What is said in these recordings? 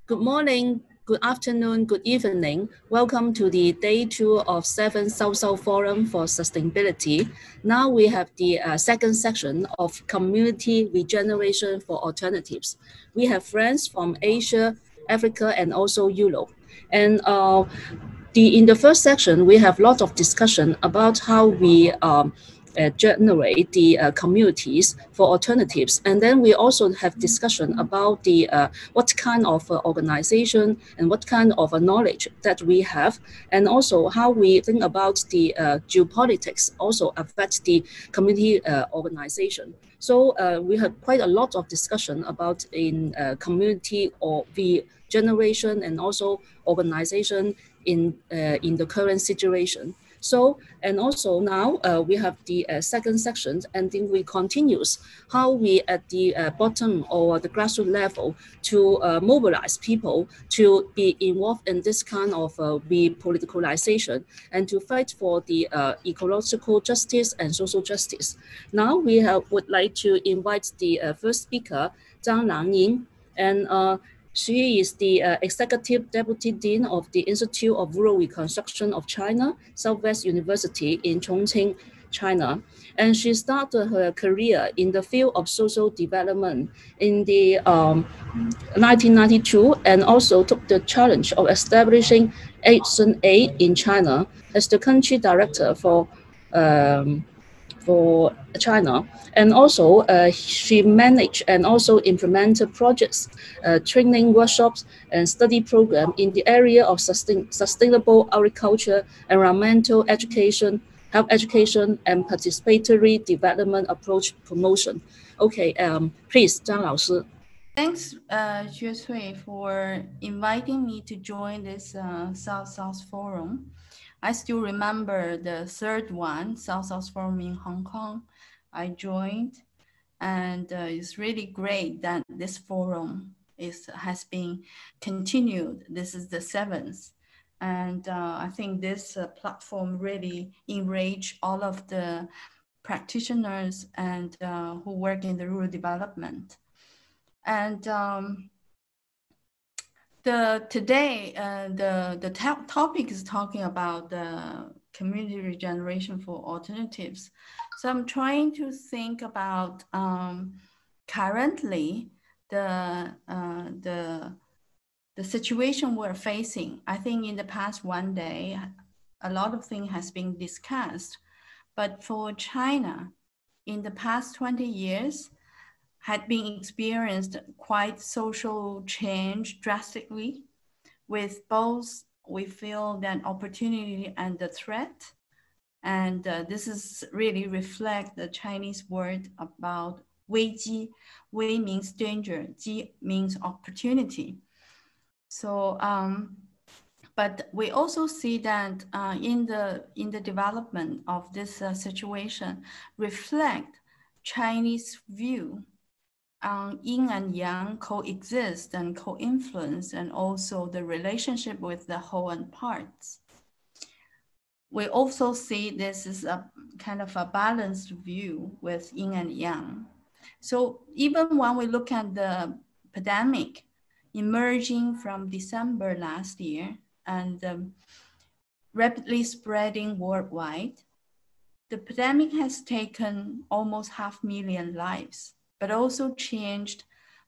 Good morning, good afternoon, good evening. Welcome to the day 2 of 7th South-South Forum for Sustainability. Now we have the second section of Community Regeneration for Alternatives. We have friends from Asia, Africa, and also Europe. And in the first section, we have a lot of discussion about how we generate the communities for alternatives. And then we also have discussion about the what kind of organization and what kind of knowledge that we have, and also how we think about the geopolitics also affect the community organization. So we have quite a lot of discussion about in community or the generation and also organization in the current situation. So, and also now we have the second section, and then we continues how we at the bottom or the grassroots level to mobilize people to be involved in this kind of repoliticalization and to fight for the ecological justice and social justice. Now we would like to invite the first speaker, Lanying, and she is the Executive Deputy Dean of the Institute of Rural Reconstruction of China, Southwest University in Chongqing, China. And she started her career in the field of social development in the 1992, and also took the challenge of establishing Asian Aid in China as the country director for China. And also she managed and also implemented projects, training workshops and study program in the area of sustainable agriculture, environmental education, health education, and participatory development approach promotion. Okay, please, Zhang 老师. Thanks, Xue, for inviting me to join this South-South Forum. I still remember the third one, South-South Forum in Hong Kong. I joined, and it's really great that this forum has been continued. This is the seventh. And I think this platform really enriched all of the practitioners and who work in the rural development. And today, the topic is talking about the community regeneration for alternatives. So I'm trying to think about currently the situation we're facing. I think in the past one day, a lot of things has been discussed, but for China, in the past 20 years, had been experienced quite social change drastically, with both we feel that opportunity and the threat. And this is really reflect the Chinese word about 危机. 危 means danger, 机 means opportunity. So, but we also see that in the development of this situation reflect Chinese view on yin and yang coexist and co-influence, and also the relationship with the whole and parts. We also see this is a kind of a balanced view with yin and yang. So even when we look at the pandemic emerging from December last year and rapidly spreading worldwide, the pandemic has taken almost 500,000 lives, but also changed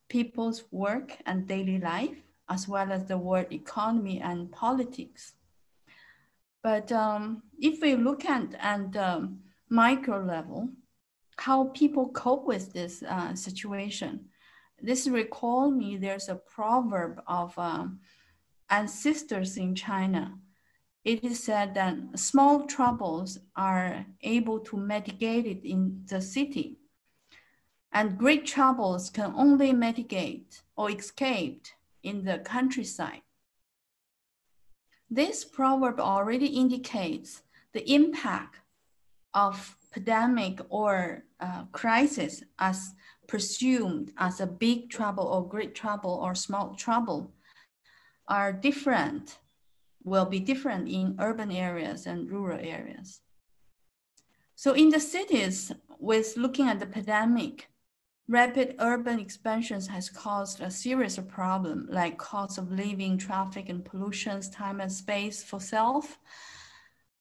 people's work and daily life, as well as the world economy and politics. But if we look at the micro level, how people cope with this situation, this recall me, there's a proverb of ancestors in China. It is said that small troubles are able to mitigate it in the city, and great troubles can only mitigate or escape in the countryside. This proverb already indicates the impact of pandemic or crisis as presumed as a big trouble or great trouble or small trouble are different, will be different in urban areas and rural areas. So in the cities, with looking at the pandemic, Rapid urban expansions has caused a series of problems like cost of living, traffic and pollution, time and space for self.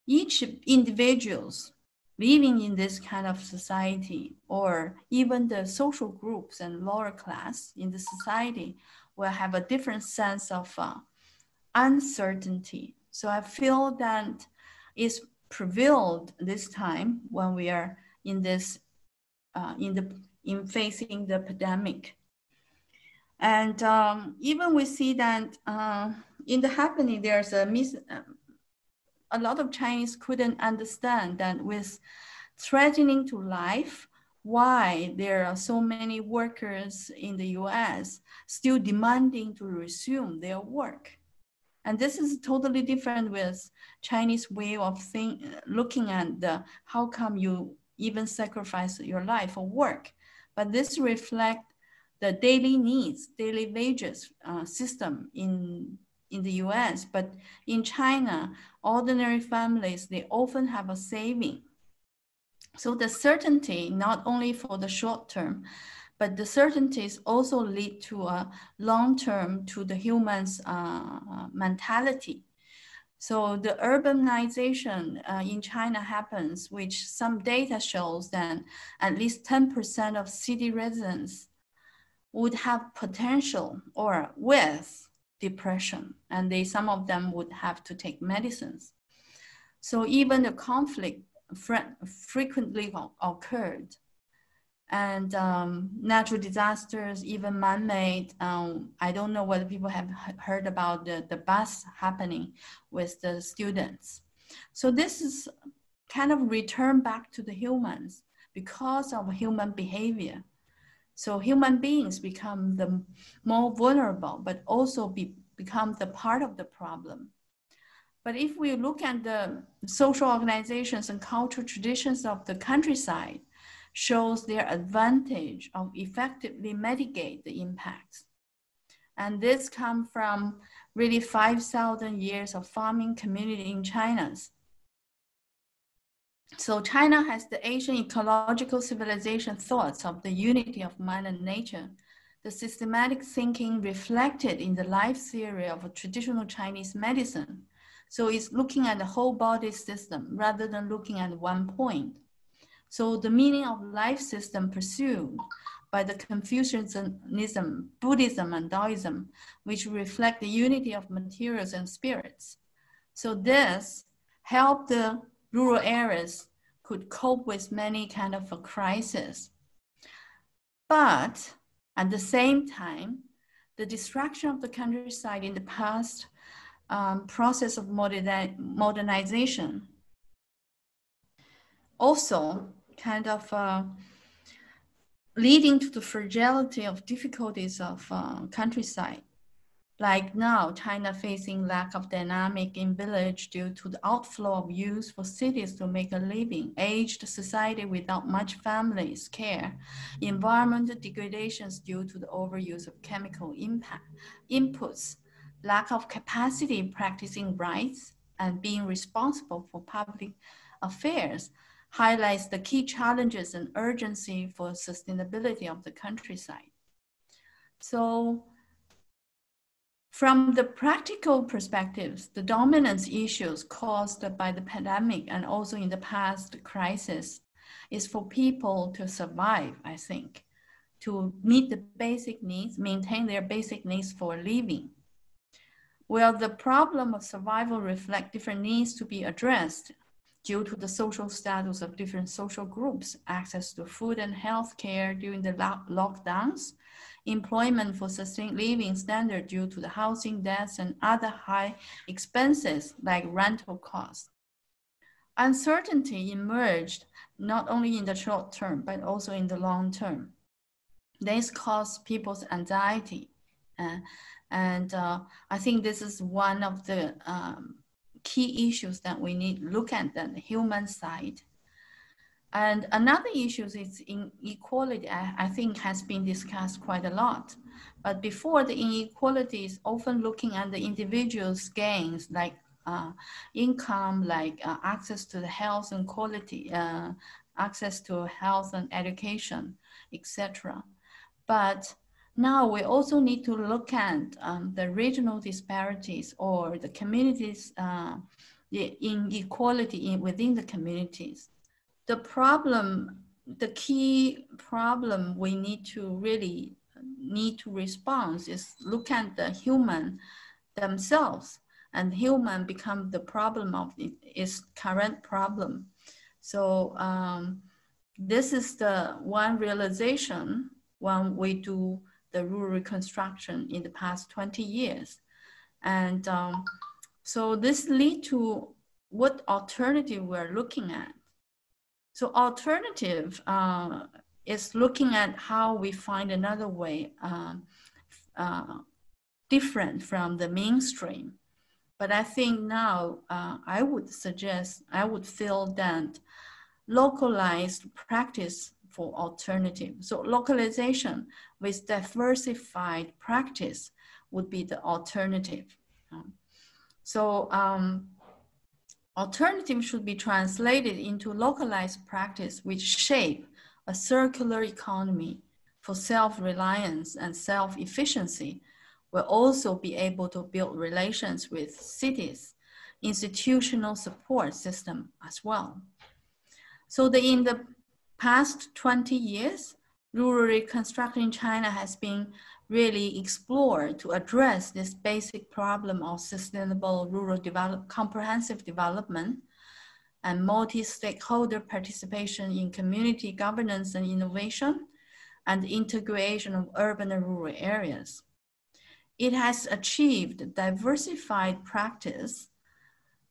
Each individuals living in this kind of society, or even the social groups and lower class in the society, will have a different sense of uncertainty. So I feel that it's prevailed this time when we are in this in facing the pandemic. And even we see that in the happening, there's a lot of Chinese couldn't understand that with threatening to life, why there are so many workers in the US still demanding to resume their work. And this is totally different with Chinese way of looking at the, how come you even sacrifice your life for work? But this reflects the daily needs, daily wages system in the US. But in China, ordinary families, they often have a saving. So the certainty, not only for the short term, but the certainties also lead to a long term to the human's mentality. So the urbanization in China happens, which some data shows that at least 10% of city residents would have potential or with depression, and some of them would have to take medicines. So even the conflict frequently occurred. And natural disasters, even man-made. I don't know whether people have heard about the bus happening with the students. So this is kind of return back to the humans because of human behavior. So human beings become the more vulnerable, but also become the part of the problem. But if we look at the social organizations and cultural traditions of the countryside, shows their advantage of effectively mitigate the impacts. And this comes from really 5,000 years of farming community in China. So China has the Asian ecological civilization thoughts of the unity of man and nature, the systematic thinking reflected in the life theory of a traditional Chinese medicine. So it's looking at the whole body system rather than looking at one point. So the meaning of life system pursued by the Confucianism, Buddhism, and Taoism, which reflect the unity of materials and spirits. So this helped the rural areas could cope with many kind of a crisis. But at the same time, the destruction of the countryside in the past process of modernization also kind of leading to the fragility of difficulties of countryside. Like now, China facing lack of dynamic in village due to the outflow of youth for cities to make a living, aged society without much families care, environmental degradations due to the overuse of chemical inputs, lack of capacity in practicing rights and being responsible for public affairs, highlights the key challenges and urgency for sustainability of the countryside. So from the practical perspectives, the dominance issues caused by the pandemic and also in the past crisis is for people to survive, I think, to meet the basic needs, maintain their basic needs for living. Well, the problem of survival reflects different needs to be addressed due to the social status of different social groups, access to food and health care during the lockdowns, employment for sustained living standard due to the housing debts and other high expenses like rental costs. Uncertainty emerged not only in the short term, but also in the long term. This caused people's anxiety. I think this is one of the key issues that we need to look at the human side. And another issue is inequality, I think has been discussed quite a lot. But before, the inequality is often looking at the individual's gains, like income, like access to the health and quality, access to health and education, etc. But now we also need to look at the regional disparities or the communities, the inequality within the communities. The problem, the key problem we need to respond is look at the human themselves, and human become the problem of its current problem. So this is the one realization when we do the rural reconstruction in the past 20 years. And so this leads to what alternative we're looking at. So alternative is looking at how we find another way different from the mainstream. But I think now I would feel that localized practice for alternative. So localization with diversified practice would be the alternative. Alternative should be translated into localized practice which shape a circular economy for self-reliance and self-efficiency. Will also be able to build relations with cities, institutional support system as well. So in the past 20 years, rural reconstruction in China has been really explored to address this basic problem of sustainable rural comprehensive development and multi-stakeholder participation in community governance and innovation and integration of urban and rural areas. It has achieved diversified practice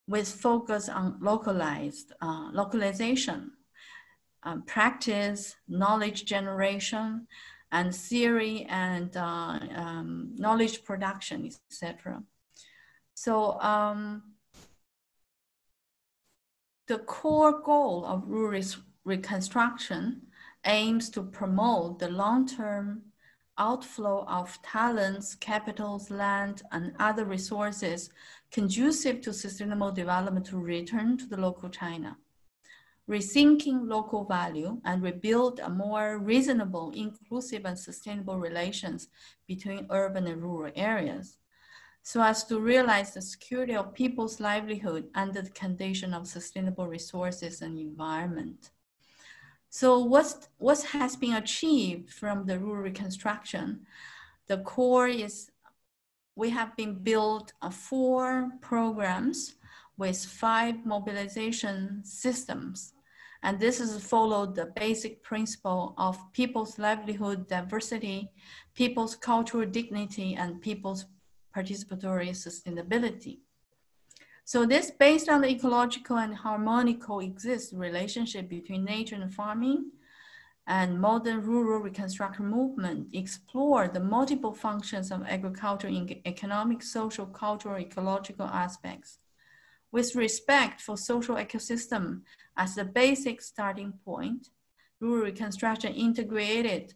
with focus on localization, practice, knowledge generation, and theory and knowledge production, etc. So the core goal of rural reconstruction aims to promote the long-term outflow of talents, capitals, land, and other resources conducive to sustainable development to return to the local China, rethinking local value and rebuild a more reasonable, inclusive, and sustainable relations between urban and rural areas, so as to realize the security of people's livelihood under the condition of sustainable resources and environment. So what has been achieved from the rural reconstruction? The core is we have been built 4 programs with 5 mobilization systems. And this is followed the basic principle of people's livelihood diversity, people's cultural dignity, and people's participatory sustainability. So this based on the ecological and harmonic coexist relationship between nature and farming, and modern rural reconstruction movement explore the multiple functions of agriculture in economic, social, cultural, ecological aspects. With respect for social ecosystem as the basic starting point, rural reconstruction integrated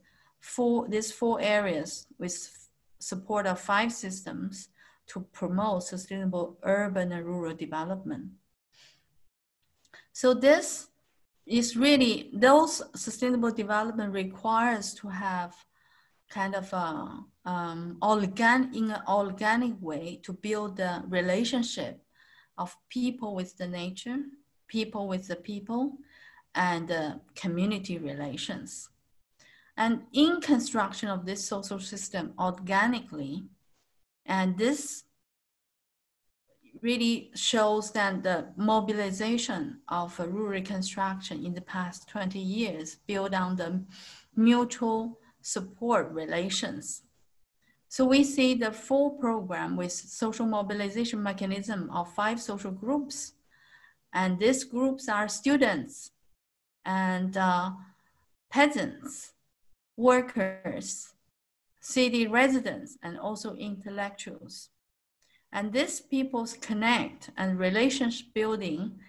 these 4 areas with support of 5 systems to promote sustainable urban and rural development. So this is really, those sustainable development requires to have kind of in an organic way to build the relationship of people with the nature, people with the people, and community relations. And in construction of this social system organically, and this really shows that the mobilization of rural reconstruction in the past 20 years built on the mutual support relations. So we see the full program with social mobilization mechanism of 5 social groups. And these groups are students and peasants, workers, city residents, and also intellectuals. And these people's connect and relationship building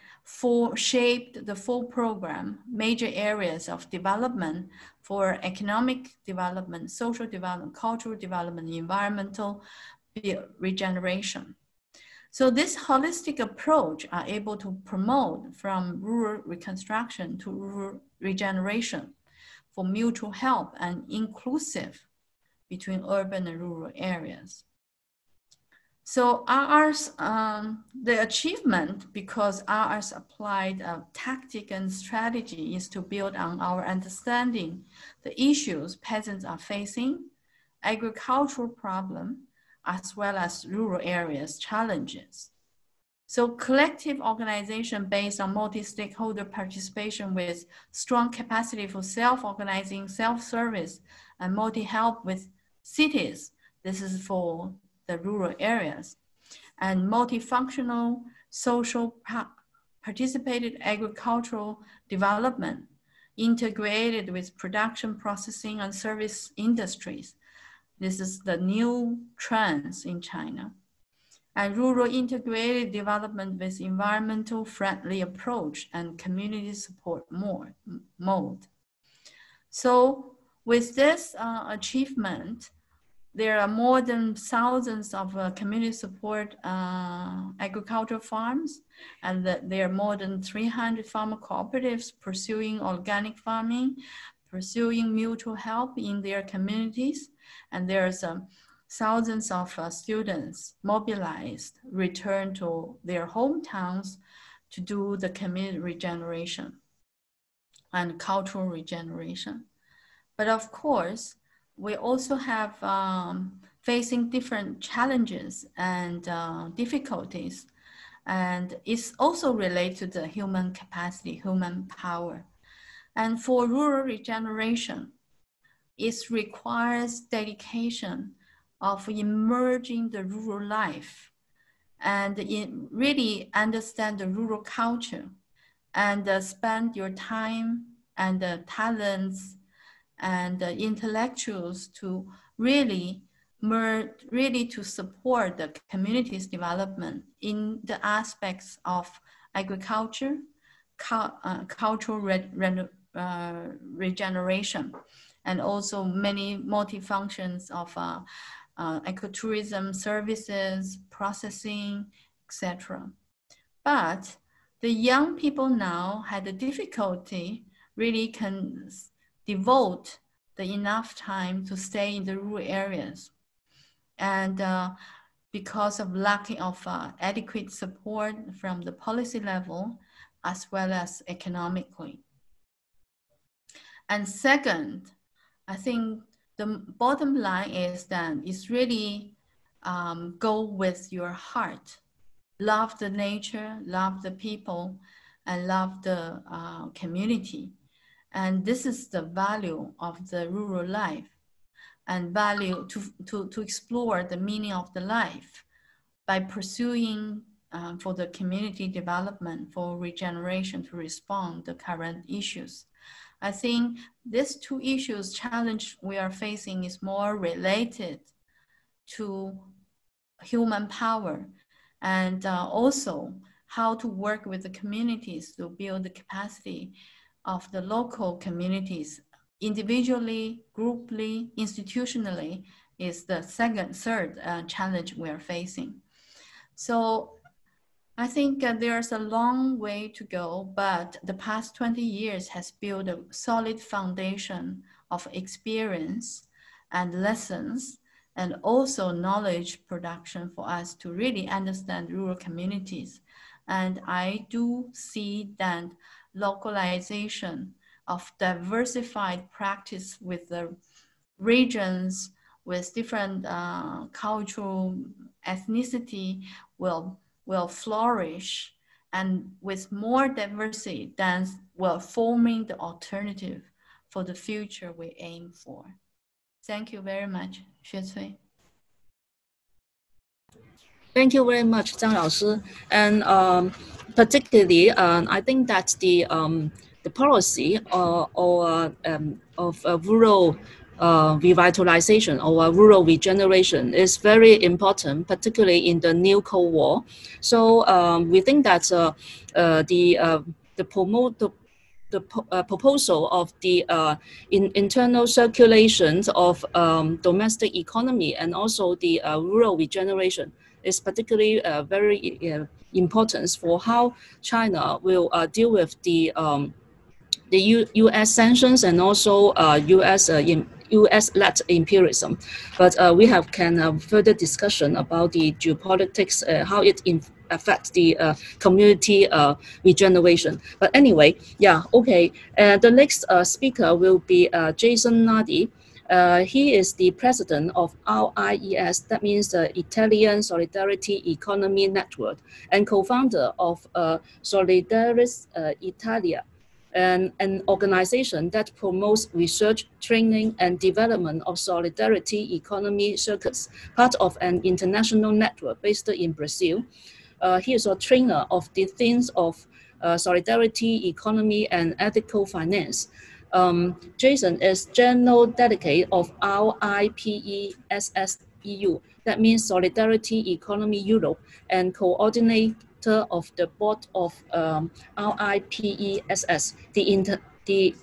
shaped the full program, major areas of development for economic development, social development, cultural development, environmental regeneration. So this holistic approach are able to promote from rural reconstruction to rural regeneration for mutual help and inclusive between urban and rural areas. So RR's, the achievement, because RR's applied tactic and strategy, is to build on our understanding the issues peasants are facing, agricultural problem, as well as rural areas challenges. So collective organization based on multi-stakeholder participation with strong capacity for self-organizing, self-service, and multi-help with cities. This is for the rural areas. And multifunctional social participated agricultural development integrated with production, processing, and service industries. This is the new trends in China. And rural integrated development with environmental friendly approach and community support mode. So with this achievement, there are more than thousands of community support agricultural farms, and there are more than 300 farmer cooperatives pursuing organic farming, pursuing mutual help in their communities, and there's thousands of students mobilized, return to their hometowns to do the community regeneration and cultural regeneration. But of course, we also have facing different challenges and difficulties. And it's also related to the human capacity, human power. And for rural regeneration, it requires dedication of emerging the rural life and really understand the rural culture and spend your time and talents and intellectuals to really to support the community's development in the aspects of agriculture, cultural regeneration, and also many multi-functions of ecotourism services, processing, etc. But the young people now had the difficulty really can devote the enough time to stay in the rural areas. And because of lack of adequate support from the policy level, as well as economically. And second, I think the bottom line is that it's really go with your heart. Love the nature, love the people, and love the community. And this is the value of the rural life, and value to explore the meaning of the life by pursuing for the community development, for regeneration to respond to current issues. I think these two issues challenge we are facing is more related to human power and also how to work with the communities to build the capacity of the local communities individually, grouply, institutionally is the third challenge we are facing. So I think there's a long way to go, but the past 20 years has built a solid foundation of experience and lessons, and also knowledge production for us to really understand rural communities. And I do see that localization of diversified practice with the regions, with different cultural ethnicity will flourish, and with more diversity then will forming the alternative for the future we aim for. Thank you very much, Xue Cui. Thank you very much, Zhang Laoshi. And particularly, I think that the policy of rural revitalization or rural regeneration is very important, particularly in the new Cold War. So we think that the proposal of the internal circulations of domestic economy and also the rural regeneration is particularly very important for how China will deal with the the U.S. sanctions and also U.S.-led imperialism. But we can further discussion about the geopolitics, how it affects the community regeneration. But anyway, yeah, okay. The next speaker will be Jason NARDI. He is the president of RIES, that means the Italian Solidarity Economy Network, and co-founder of Solidaris Italia, an organization that promotes research, training, and development of solidarity economy circuits, part of an international network based in Brazil. He is a trainer of the themes of solidarity economy and ethical finance. Jason is general delegate of RIPESS-EU, that means Solidarity Economy Europe, and coordinator of the board of RIPESS, the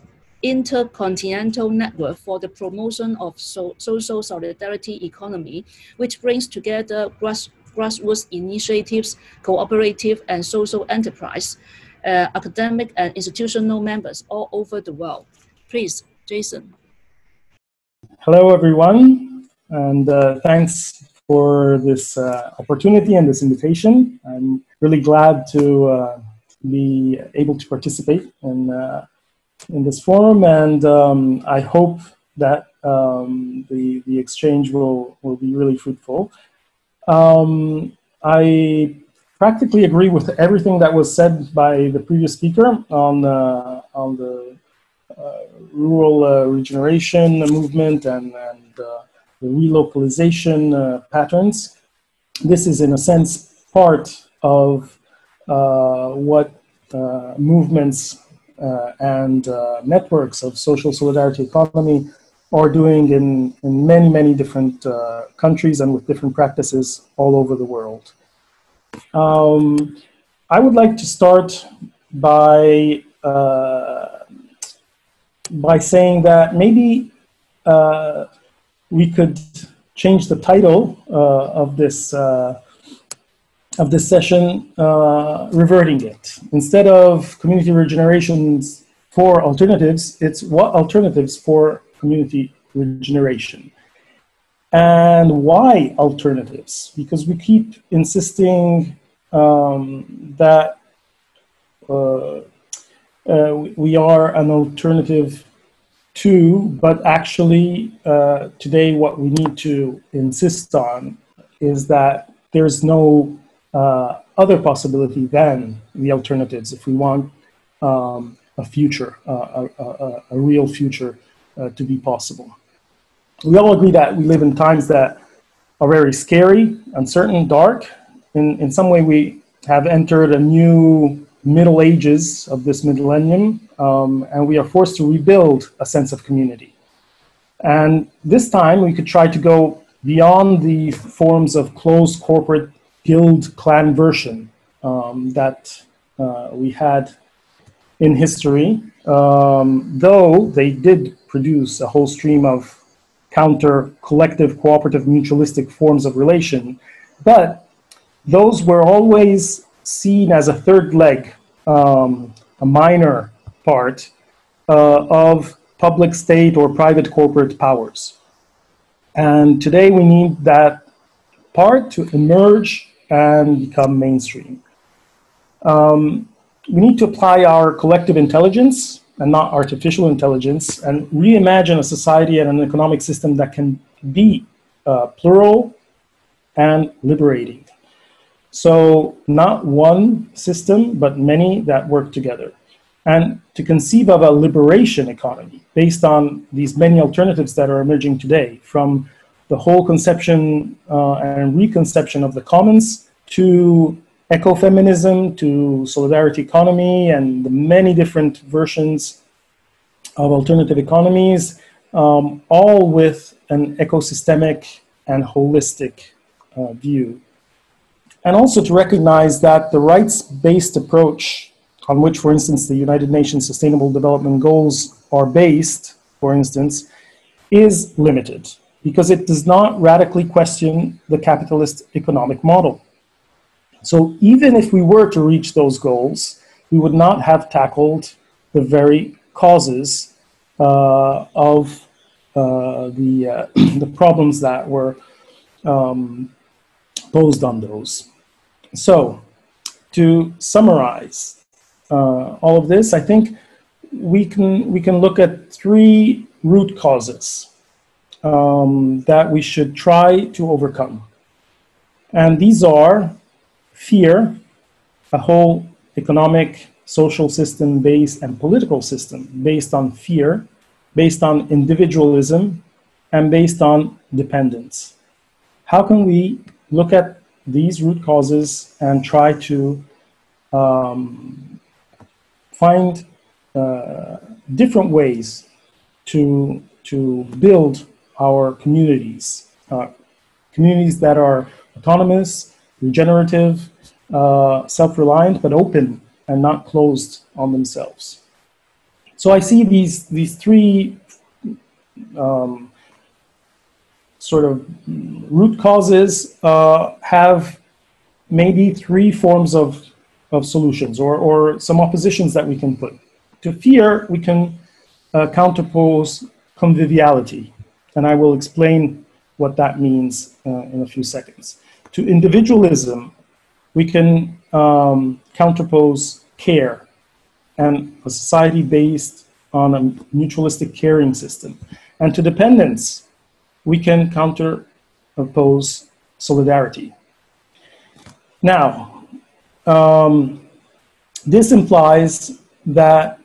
Intercontinental Network for the Promotion of Social Solidarity Economy, which brings together grassroots initiatives, cooperative and social enterprise, academic and institutional members all over the world. Please, Jason. Hello, everyone, and thanks for this opportunity and this invitation. I'm really glad to be able to participate in this forum, and I hope that the exchange will be really fruitful. I practically agree with everything that was said by the previous speaker on the rural regeneration movement and the relocalization patterns. This is, in a sense, part of what movements and networks of social solidarity economy are doing in many, many different countries and with different practices all over the world. I would like to start by saying that maybe we could change the title of this session, reverting it. Instead of community regenerations for alternatives, it's what alternatives for community regeneration. And why alternatives? Because we keep insisting that we are an alternative to, but actually today what we need to insist on is that there's no other possibility than the alternatives if we want a future, a real future to be possible. We all agree that we live in times that are very scary, uncertain, dark. In some way, we have entered a new Middle Ages of this millennium, and we are forced to rebuild a sense of community. And this time, we could try to go beyond the forms of closed corporate guild clan version that we had in history, though they did produce a whole stream of counter collective, cooperative, mutualistic forms of relation, but those were always seen as a third leg, a minor part of public state or private corporate powers. And today we need that part to emerge and become mainstream. We need to apply our collective intelligence and not artificial intelligence, and reimagine a society and an economic system that can be plural and liberating. So not one system, but many that work together. And to conceive of a liberation economy based on these many alternatives that are emerging today, from the whole conception and reconception of the commons to ecofeminism, to solidarity economy, and the many different versions of alternative economies, all with an ecosystemic and holistic view. And also to recognize that the rights-based approach on which, for instance, the United Nations Sustainable Development Goals are based, for instance, is limited because it does not radically question the capitalist economic model. So even if we were to reach those goals, we would not have tackled the very causes of the problems that were posed on those. So, to summarize all of this, I think we can look at 3 root causes that we should try to overcome. And these are fear, a whole economic, social system based and political system based on fear, based on individualism, and based on dependence. How can we look at these root causes and try to find different ways to build our communities, communities that are autonomous, regenerative, self-reliant, but open and not closed on themselves. So I see these 3 sort of root causes have maybe 3 forms of solutions or some oppositions that we can put. To fear, we can counterpose conviviality, and I will explain what that means in a few seconds. To individualism, we can counterpose care and a society based on a mutualistic caring system. And to dependence, we can counteroppose solidarity. Now, this implies that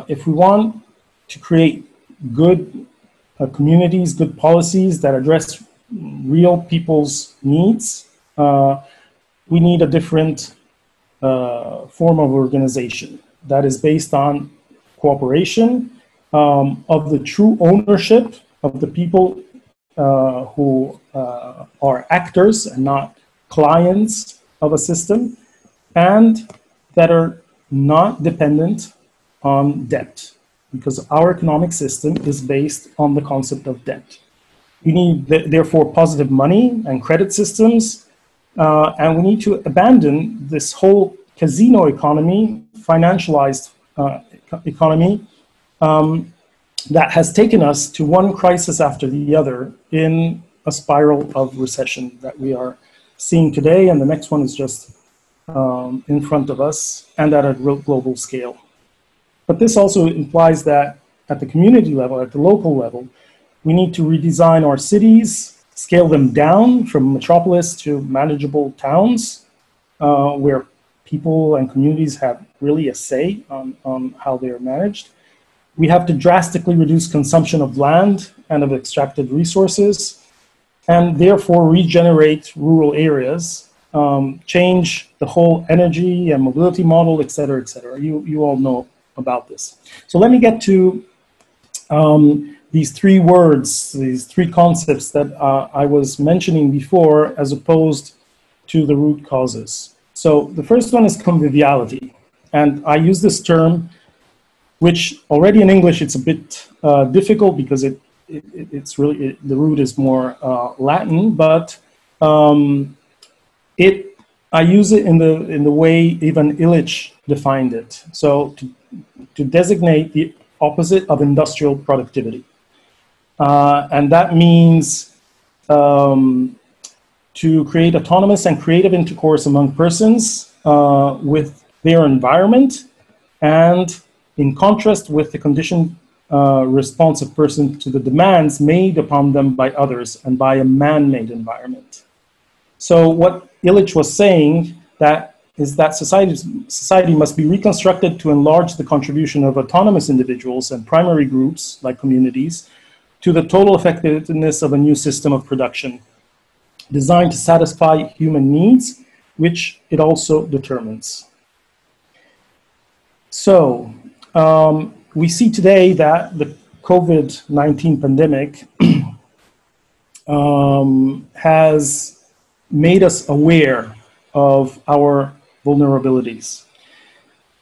if we want to create good communities, good policies that address real people's needs, we need a different form of organization that is based on cooperation, of the true ownership of the people who are actors and not clients of a system, and that are not dependent on debt, because our economic system is based on the concept of debt. We need, therefore, positive money and credit systems, and we need to abandon this whole casino economy, financialized economy, that has taken us to one crisis after the other in a spiral of recession that we are seeing today, and the next one is just in front of us and at a global scale. But this also implies that at the community level, at the local level, we need to redesign our cities, scale them down from metropolis to manageable towns, where people and communities have really a say on how they are managed. We have to drastically reduce consumption of land and of extracted resources, and therefore regenerate rural areas, change the whole energy and mobility model, et cetera, et cetera. You all know about this. So let me get to these 3 words, these 3 concepts that I was mentioning before, as opposed to the root causes. So the first one is conviviality. And I use this term, which already in English it's a bit difficult because it's really, the root is more Latin, but I use it in the way even Illich defined it. So to designate the opposite of industrial productivity. And that means to create autonomous and creative intercourse among persons with their environment, and in contrast with the conditioned responsive person to the demands made upon them by others and by a man-made environment. So what Illich was saying is that society must be reconstructed to enlarge the contribution of autonomous individuals and primary groups, like communities, to the total effectiveness of a new system of production, designed to satisfy human needs, which it also determines. So, we see today that the COVID-19 pandemic has made us aware of our vulnerabilities.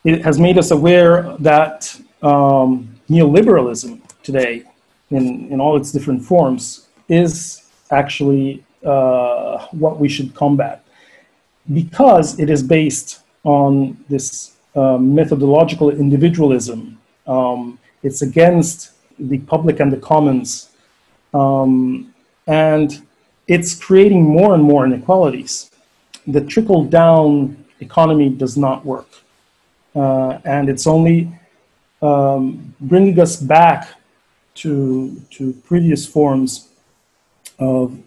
It has made us aware that neoliberalism today, in all its different forms, is actually what we should combat, because it is based on this methodological individualism It's against the public and the commons. And it's creating more and more inequalities. The trickle-down economy does not work. And it's only bringing us back to previous forms of,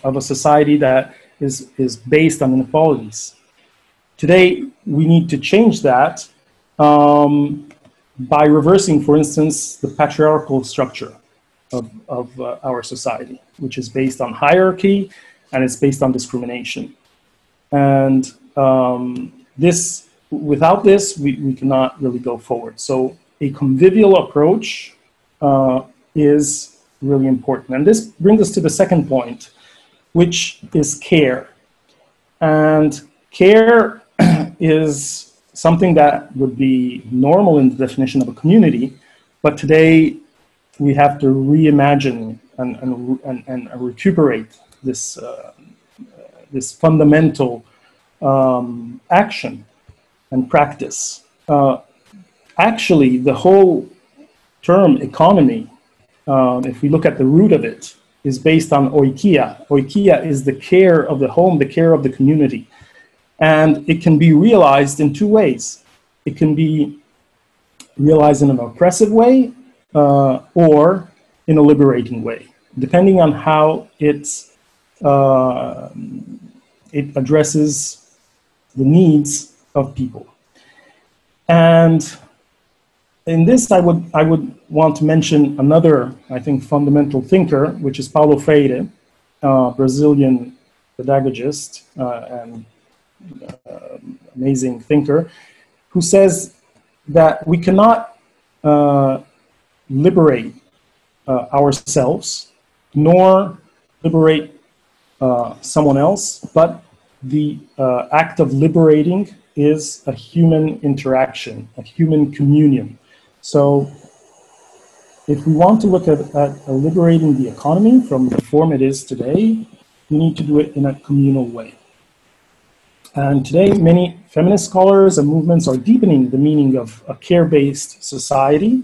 of a society that is based on inequalities. Today, we need to change that by reversing, for instance, the patriarchal structure of our society, which is based on hierarchy and it's based on discrimination. And without this, we cannot really go forward. So a convivial approach is really important. And this brings us to the second point, which is care. And care is something that would be normal in the definition of a community, but today we have to reimagine and recuperate this, this fundamental action and practice. Actually, the whole term economy, if we look at the root of it, is based on oikia. Oikia is the care of the home, the care of the community. And it can be realized in two ways. It can be realized in an oppressive way or in a liberating way, depending on how it addresses the needs of people. And in this, I would want to mention another, I think, fundamental thinker, which is Paulo Freire, Brazilian pedagogist and amazing thinker, who says that we cannot liberate ourselves, nor liberate someone else, but the act of liberating is a human interaction, a human communion. So if we want to look at liberating the economy from the form it is today, we need to do it in a communal way. And today, many feminist scholars and movements are deepening the meaning of a care-based society,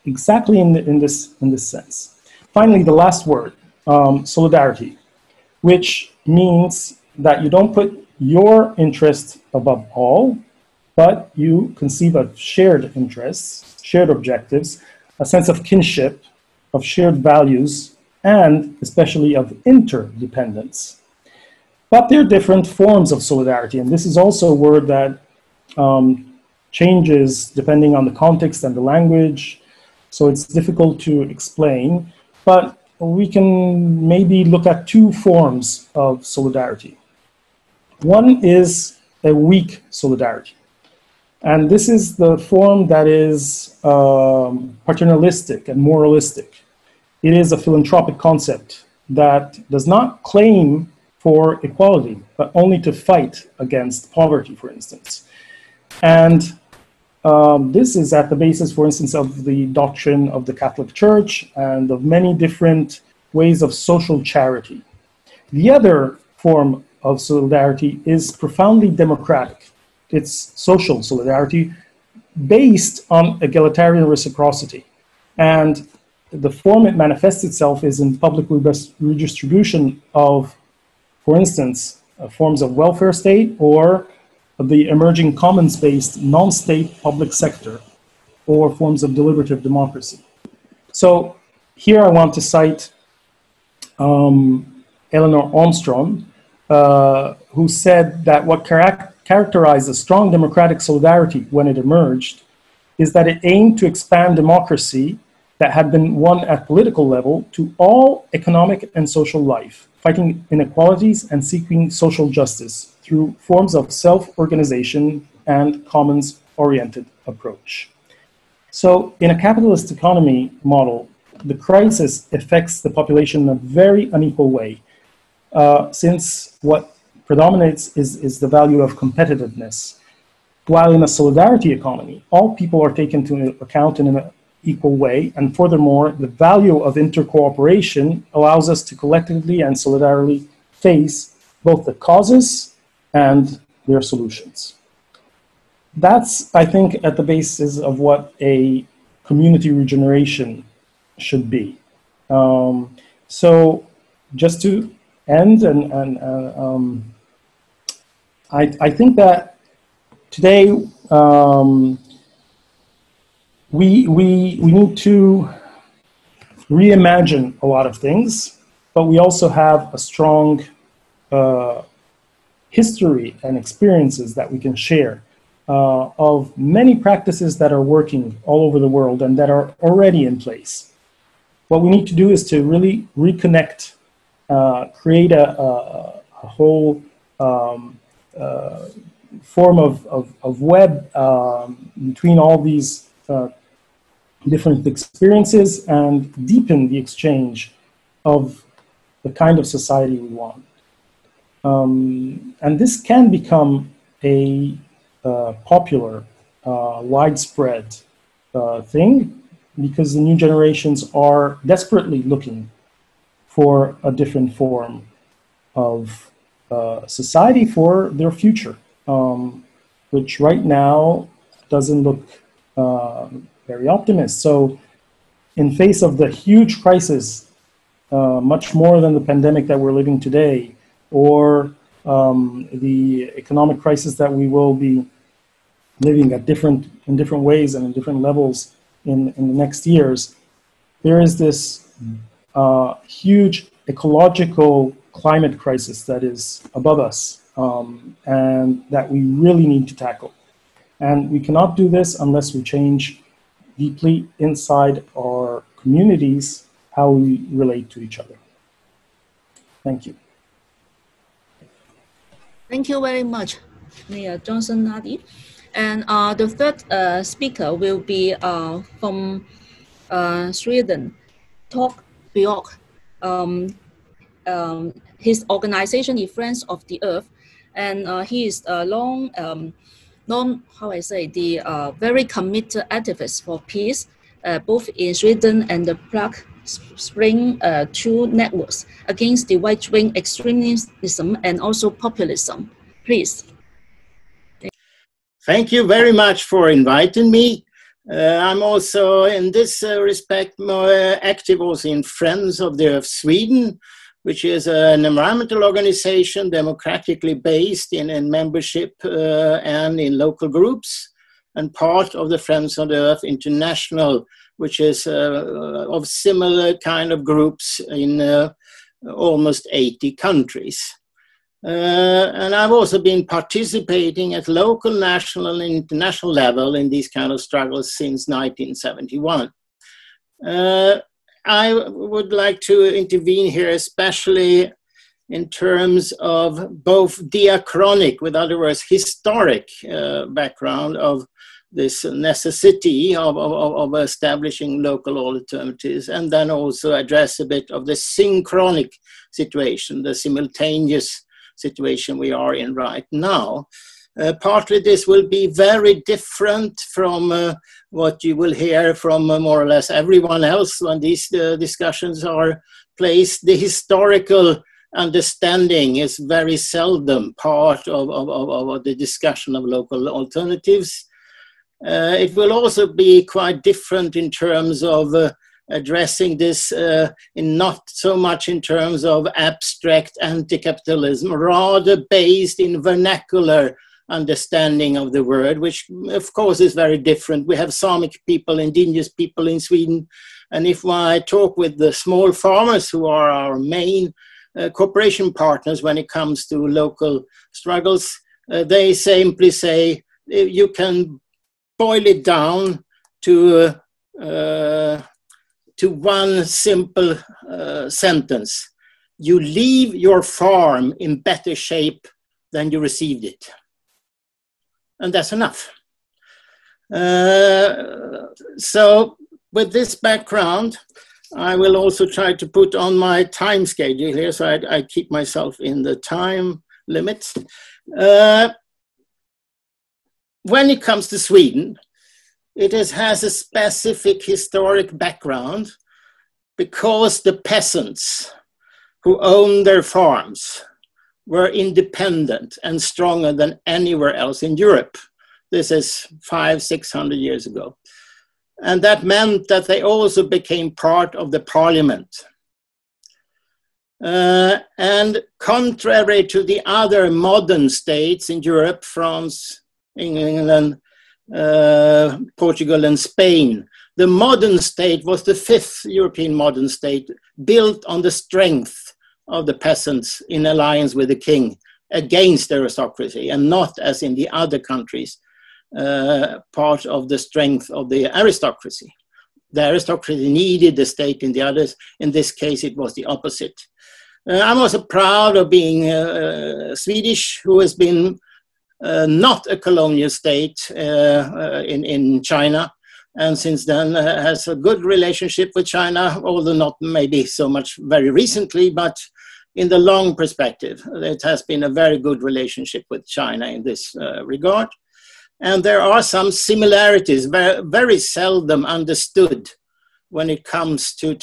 exactly in this sense. Finally, the last word, solidarity, which means that you don't put your interest above all, but you conceive of shared interests, shared objectives, a sense of kinship, of shared values, and especially of interdependence. But there are different forms of solidarity, and this is also a word that changes depending on the context and the language, so it's difficult to explain, but we can maybe look at two forms of solidarity. One is a weak solidarity. And this is the form that is paternalistic and moralistic. It is a philanthropic concept that does not claim for equality, but only to fight against poverty, for instance. And this is at the basis, for instance, of the doctrine of the Catholic Church and of many different ways of social charity. The other form of solidarity is profoundly democratic. It's social solidarity based on egalitarian reciprocity. And the form it manifests itself is in public redistribution of, for instance, forms of welfare state or the emerging commons-based non-state public sector or forms of deliberative democracy. So here I want to cite Eleanor Armstrong, who said that what characterized a strong democratic solidarity when it emerged is that it aimed to expand democracy that had been won at political level to all economic and social life, fighting inequalities and seeking social justice through forms of self-organization and commons-oriented approach. So in a capitalist economy model, the crisis affects the population in a very unequal way, since what predominates is the value of competitiveness. While in a solidarity economy, all people are taken into account in an equal way, and furthermore, the value of intercooperation allows us to collectively and solidarily face both the causes and their solutions. that's, I think, at the basis of what a community regeneration should be. So just to end, I think that today we need to reimagine a lot of things, but we also have a strong history and experiences that we can share of many practices that are working all over the world and that are already in place. What we need to do is to really reconnect, create a whole form of web between all these different experiences and deepen the exchange of the kind of society we want. And this can become a popular, widespread thing, because the new generations are desperately looking for a different form of society for their future, which right now doesn't look very optimist. So in face of the huge crisis, much more than the pandemic that we're living today, or the economic crisis that we will be living in different ways and in different levels in the next years, there is this huge ecological climate crisis that is above us, and that we really need to tackle. And we cannot do this unless we change deeply inside our communities how we relate to each other. Thank you. Thank you very much, Mayor Johnson NARDI. And the third speaker will be from Sweden, BJORK. His organization is Friends of the Earth, and he is a very committed activist for peace, both in Sweden and the Prague Spring two networks against the right-wing extremism and also populism. Please. Thank you very much for inviting me. I'm also, in this respect, more active also in Friends of the Earth Sweden, which is an environmental organization democratically based in membership and in local groups, and part of the Friends of the Earth International, which is of similar kind of groups in almost 80 countries. And I've also been participating at local, national, and international level in these kind of struggles since 1971. I would like to intervene here, especially in terms of both diachronic, with other words, historic background of this necessity of establishing local alternatives, and then also address a bit of the synchronic situation, the simultaneous situation we are in right now. Partly this will be very different from what you will hear from more or less everyone else when these discussions are placed. The historical understanding is very seldom part of the discussion of local alternatives. It will also be quite different in terms of addressing this in not so much in terms of abstract anti-capitalism, rather based in vernacular understanding of the word, which of course is very different. We have Samic people, indigenous people in Sweden, and if I talk with the small farmers who are our main cooperation partners when it comes to local struggles, they simply say you can boil it down to one simple sentence: you leave your farm in better shape than you received it. And that's enough. So with this background, I will also try to put on my time schedule here, so I keep myself in the time limits. When it comes to Sweden, it has a specific historic background because the peasants who owned their farms were independent and stronger than anywhere else in Europe. This is 500-600 years ago. And that meant that they also became part of the parliament. And contrary to the other modern states in Europe, France, England, Portugal and Spain, the modern state was the fifth European modern state, built on the strength of the peasants in alliance with the king against aristocracy, and not as in the other countries, part of the strength of the aristocracy. The aristocracy needed the state in the others. In this case, it was the opposite. I'm also proud of being Swedish, who has been not a colonial state in China, and since then has a good relationship with China, although not maybe so much very recently, but in the long perspective, it has been a very good relationship with China in this regard. And there are some similarities, very seldom understood when it comes to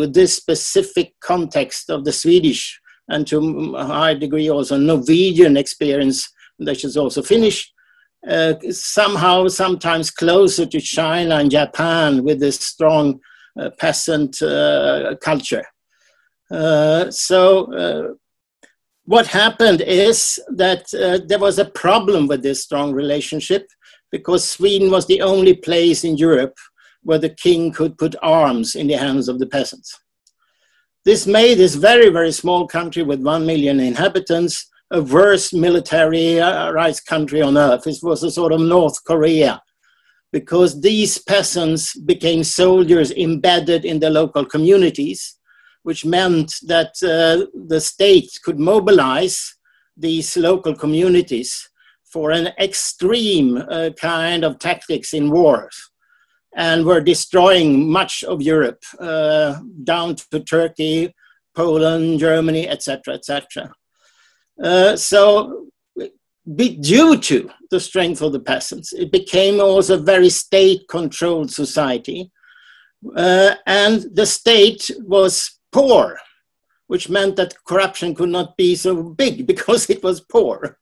this specific context of the Swedish and to a high degree also Norwegian experience, which is also Finnish, somehow sometimes closer to China and Japan with this strong peasant culture. What happened is that there was a problem with this strong relationship because Sweden was the only place in Europe where the king could put arms in the hands of the peasants. This made this very, very small country with 1 million inhabitants a worst military rights country on earth. It was a sort of North Korea, because these peasants became soldiers embedded in the local communities, which meant that the state could mobilize these local communities for an extreme kind of tactics in wars, and were destroying much of Europe, down to Turkey, Poland, Germany, etc., etc. Due to the strength of the peasants, it became also a very state-controlled society, and the state was poor, which meant that corruption could not be so big because it was poor.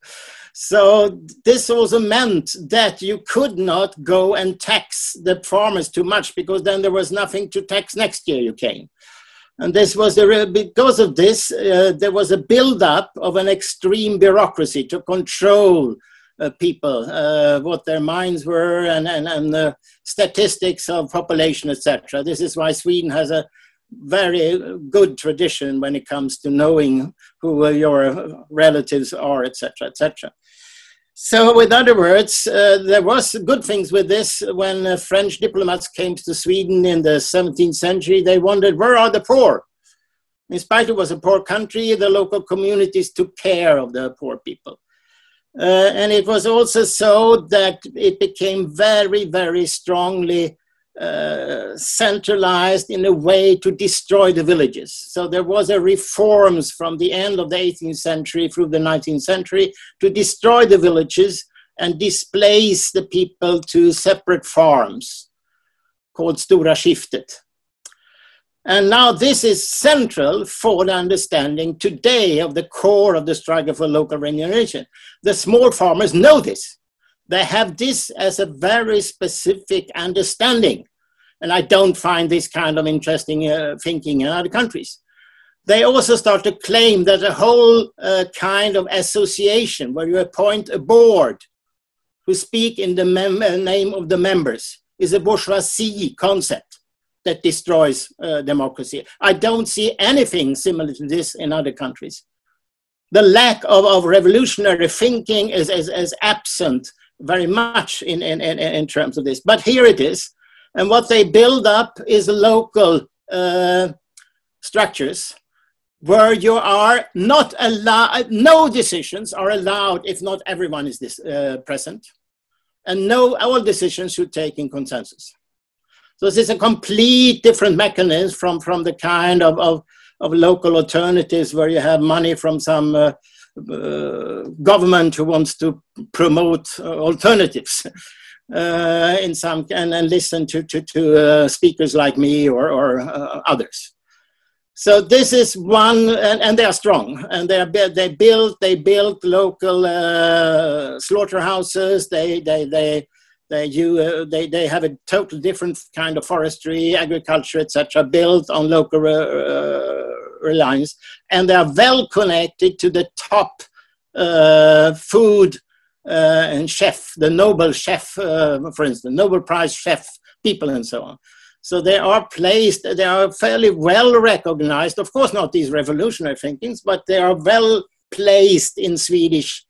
So this also meant that you could not go and tax the farmers too much, because then there was nothing to tax next year you came. And this was because of this, there was a build-up of an extreme bureaucracy to control people, what their minds were, and the statistics of population, etc. This is why Sweden has a very good tradition when it comes to knowing who your relatives are, etc., etc. So, with other words, there was good things with this. When French diplomats came to Sweden in the 17th century, they wondered, where are the poor? In spite it was a poor country, the local communities took care of the poor people. And it was also so that it became very, very strongly centralized in a way to destroy the villages. So there was a reforms from the end of the 18th century through the 19th century to destroy the villages and displace the people to separate farms called Stora Skiftet. And now this is central for the understanding today of the core of the struggle for local regeneration. The small farmers know this. They have this as a very specific understanding. And I don't find this kind of interesting thinking in other countries. They also start to claim that a whole kind of association where you appoint a board who speak in the name of the members is a bourgeoisie concept that destroys democracy. I don't see anything similar to this in other countries. The lack of revolutionary thinking is absent very much in terms of this. But here it is. And what they build up is local structures where you are not allowed, no decisions are allowed if not everyone is present. And all decisions should take in consensus. So this is a complete different mechanism from the kind of local alternatives where you have money from some government who wants to promote alternatives in some and listen to speakers like me or others. So this is one, and they are strong, and they built local slaughterhouses. They have a totally different kind of forestry, agriculture, etc., built on local reliance, and they are well connected to the top food and chef, the Nobel chef, for instance, Nobel Prize chef people, and so on. So they are placed, they are fairly well recognized, of course not these revolutionary thinkings, but they are well placed in Swedish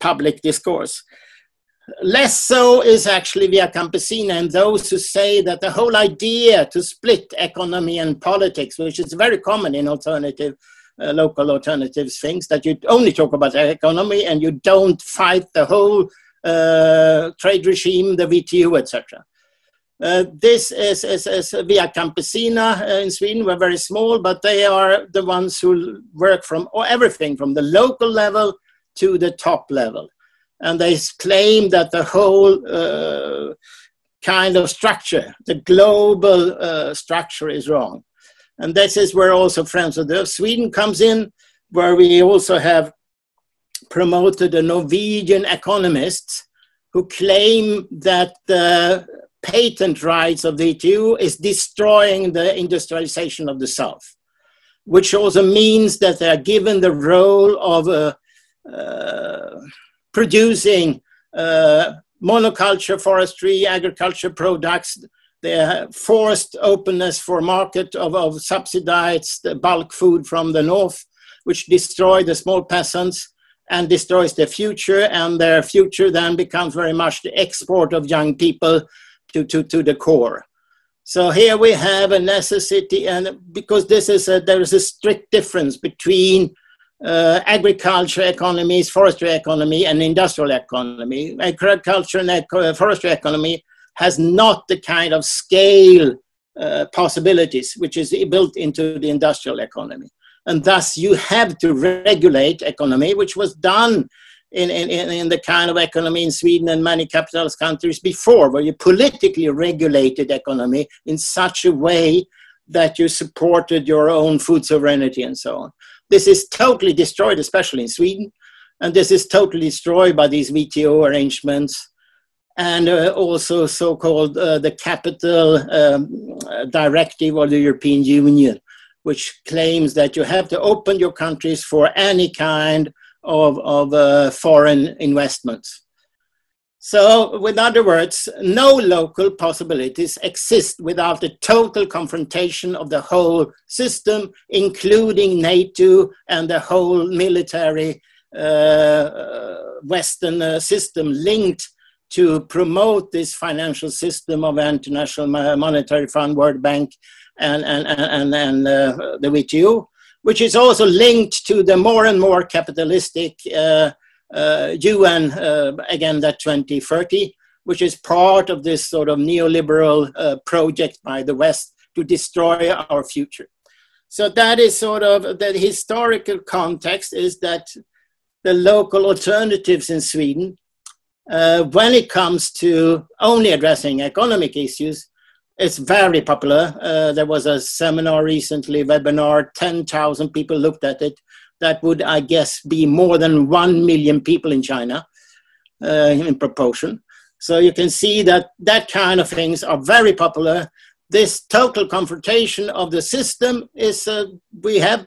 public discourse. Less so is actually Via Campesina and those who say that the whole idea to split economy and politics, which is very common in alternative, local alternatives things, that you only talk about the economy and you don't fight the whole trade regime, the WTO, etc. This is Via Campesina in Sweden. We're very small, but they are the ones who work from everything from the local level to the top level. And they claim that the whole kind of structure, the global structure is wrong. And this is where also Friends of the Earth Sweden comes in, where we also have promoted the Norwegian economists who claim that the patent rights of the WTO is destroying the industrialization of the South, which also means that they are given the role of producing monoculture, forestry, agriculture products. They have forced openness for market of subsidized bulk food from the north, which destroy the small peasants and destroys their future, and their future then becomes very much the export of young people to the core. So here we have a necessity, and because there is a strict difference between agriculture economies, forestry economy, and industrial economy. Agriculture and forestry economy has not the kind of scale possibilities which is built into the industrial economy. And thus you have to regulate economy, which was done in the kind of economy in Sweden and many capitalist countries before, where you politically regulated economy in such a way that you supported your own food sovereignty and so on. This is totally destroyed, especially in Sweden, and this is totally destroyed by these WTO arrangements, and also so-called the Capital Directive of the European Union, which claims that you have to open your countries for any kind of foreign investments. So, with other words, no local possibilities exist without a total confrontation of the whole system, including NATO and the whole military Western system linked to promote this financial system of International Monetary Fund, World Bank, and the WTO, which is also linked to the more and more capitalistic UN Agenda 2030, which is part of this sort of neoliberal project by the West to destroy our future. So that is sort of the historical context, is that the local alternatives in Sweden, when it comes to only addressing economic issues, it's very popular. There was a seminar recently, webinar, 10,000 people looked at it. That would, I guess, be more than 1 million people in China in proportion. So you can see that that kind of things are very popular. This total confrontation of the system is, we have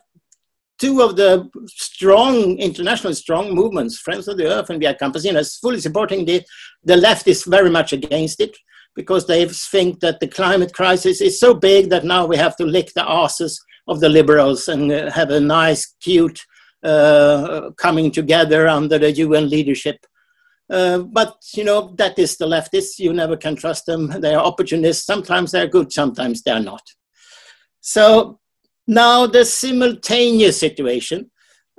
two of the strong, internationally strong movements, Friends of the Earth and Via Campesina, is fully supporting it. The left is very much against it, because they think that the climate crisis is so big that now we have to lick the asses of the liberals and have a nice, cute coming together under the UN leadership. But, you know, that is the leftists. You never can trust them. They are opportunists. Sometimes they're good, sometimes they're not. So now the simultaneous situation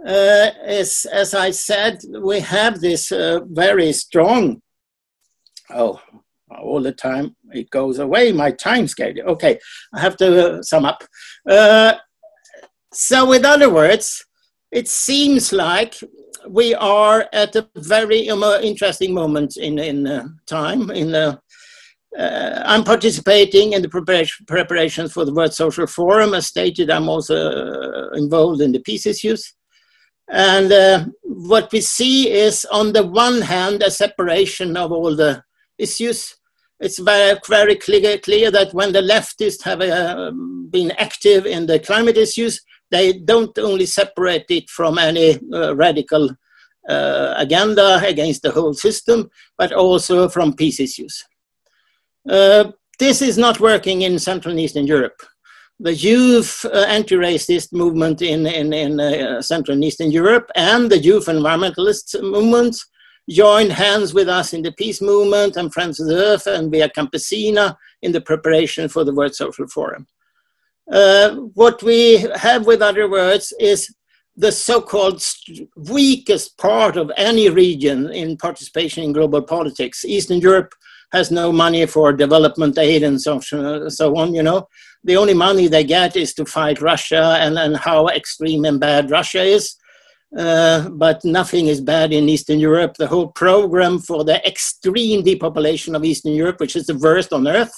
is, as I said, we have this very strong, all the time it goes away, my time schedule. Okay, I have to sum up. So with other words, it seems like we are at a very interesting moment in time. I'm participating in the preparations for the World Social Forum. As stated, I'm also involved in the peace issues. And what we see is, on the one hand, a separation of all the issues. It's very, very clear that when the leftists have been active in the climate issues, they don't only separate it from any radical agenda against the whole system, but also from peace issues. This is not working in Central and Eastern Europe. The youth anti-racist movement in Central and Eastern Europe and the youth environmentalist movements joined hands with us in the peace movement and Friends of the Earth and Via Campesina in the preparation for the World Social Forum. What we have, with other words, is the so-called weakest part of any region in participation in global politics. Eastern Europe has no money for development aid and so on, you know. The only money they get is to fight Russia and how extreme and bad Russia is. But nothing is bad in Eastern Europe. The whole program for the extreme depopulation of Eastern Europe, which is the worst on earth,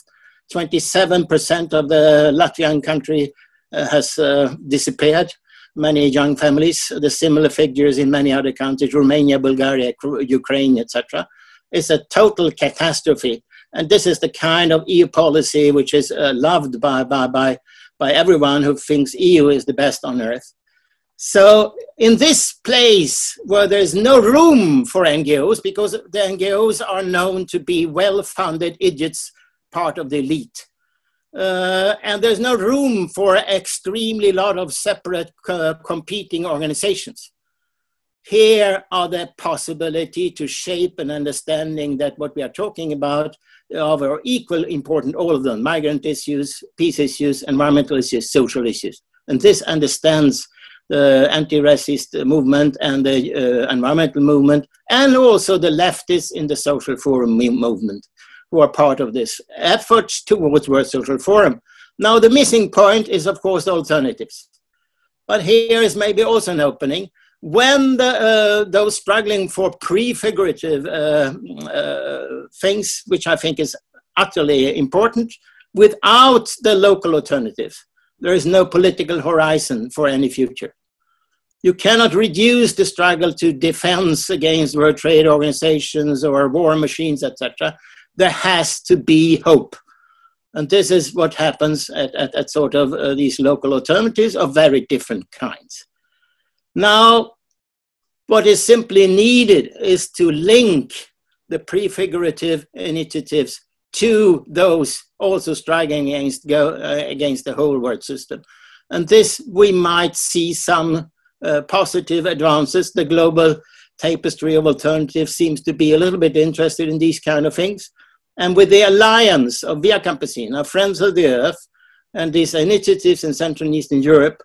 27% of the Latvian country has disappeared. Many young families, the similar figures in many other countries, Romania, Bulgaria, Ukraine, etc. It's a total catastrophe. And this is the kind of EU policy which is loved by everyone who thinks EU is the best on earth. So in this place where there's no room for NGOs, because the NGOs are known to be well-funded idiots, part of the elite, and there's no room for extremely lot of separate competing organizations. Here are the possibility to shape an understanding that what we are talking about are equal important, all of them: migrant issues, peace issues, environmental issues, social issues. And this understands the anti-racist movement and the environmental movement, and also the leftists in the social forum movement, who are part of this efforts towards World Social Forum. Now, the missing point is, of course, the alternatives. But here is maybe also an opening. When those struggling for prefigurative things, which I think is utterly important, without the local alternatives, there is no political horizon for any future. You cannot reduce the struggle to defense against World Trade Organizations or war machines, etc. There has to be hope. And this is what happens at sort of these local alternatives of very different kinds. Now, what is simply needed is to link the prefigurative initiatives to those also struggling against the whole world system. And this, we might see some positive advances. The global tapestry of alternatives seems to be a little bit interested in these kind of things. And with the alliance of Via Campesina, Friends of the Earth, and these initiatives in Central and Eastern Europe,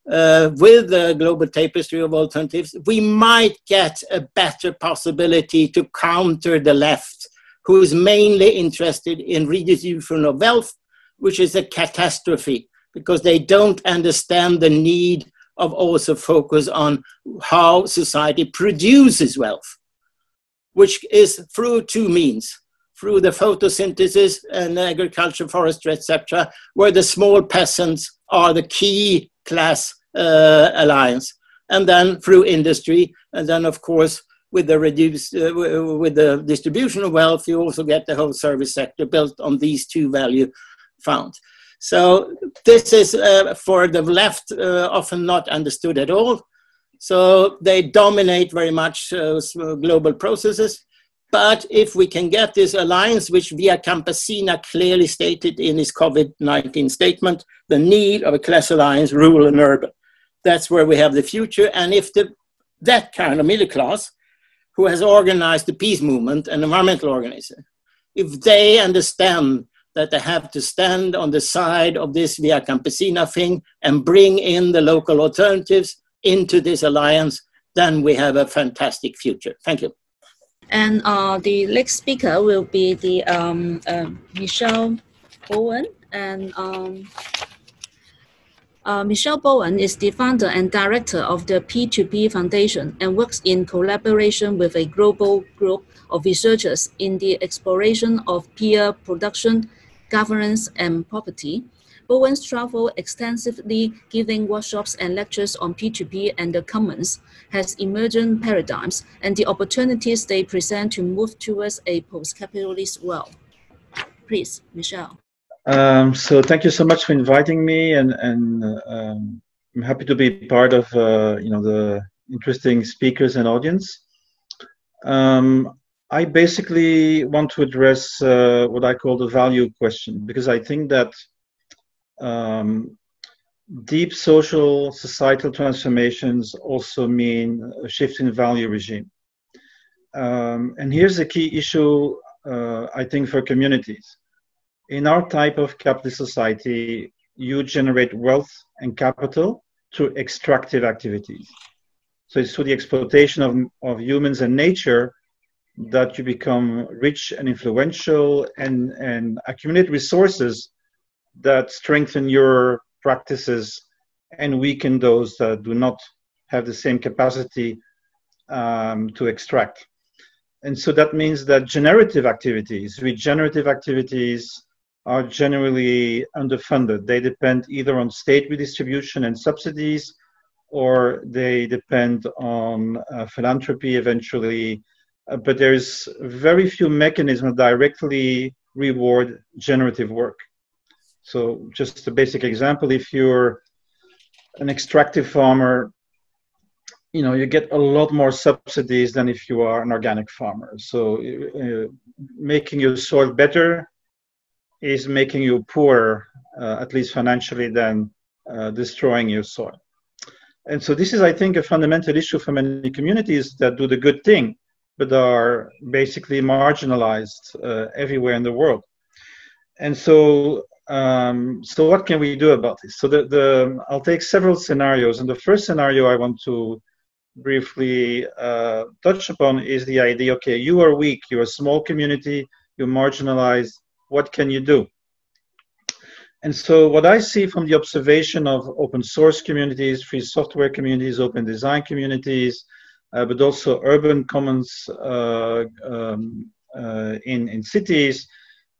with the global tapestry of alternatives, we might get a better possibility to counter the left, who is mainly interested in redistribution of wealth, which is a catastrophe, because they don't understand the need of also focus on how society produces wealth, which is through two means: through the photosynthesis and agriculture, forestry, etc., where the small peasants are the key class alliance, and then through industry, and then of course with the distribution of wealth, you also get the whole service sector built on these two value found. So this is for the left often not understood at all. So they dominate very much global processes. But if we can get this alliance, which Via Campesina clearly stated in his COVID-19 statement, the need of a class alliance, rural and urban, that's where we have the future. And if that kind of middle class, who has organized the peace movement and environmental organization, if they understand that they have to stand on the side of this Via Campesina thing and bring in the local alternatives into this alliance, then we have a fantastic future. Thank you. And the next speaker will be the Michel Bowen. And Michel Bowen is the founder and director of the P2P Foundation and works in collaboration with a global group of researchers in the exploration of peer production, governance, and property. Bowens travel extensively, giving workshops and lectures on P2P and the commons, has emergent paradigms and the opportunities they present to move towards a post-capitalist world. Please, Michel. So thank you so much for inviting me, and I'm happy to be part of the interesting speakers and audience. I basically want to address what I call the value question, because I think that deep social societal transformations also mean a shift in value regime. And here's a key issue, I think, for communities. In our type of capitalist society, you generate wealth and capital through extractive activities. So it's through the exploitation of humans and nature that you become rich and influential and accumulate resources that strengthen your practices and weaken those that do not have the same capacity to extract. And so that means that regenerative activities are generally underfunded. They depend either on state redistribution and subsidies, or they depend on philanthropy eventually. But there's very few mechanisms that directly reward generative work. So just a basic example, if you're an extractive farmer, you get a lot more subsidies than if you are an organic farmer. So making your soil better is making you poorer, at least financially, than destroying your soil. And so this is, I think, a fundamental issue for many communities that do the good thing, but are basically marginalized everywhere in the world. And so, so what can we do about this? So I'll take several scenarios. And the first scenario I want to briefly touch upon is the idea, okay, you are weak, you're a small community, you're marginalized, what can you do? And so what I see from the observation of open source communities, free software communities, open design communities, but also urban commons in cities,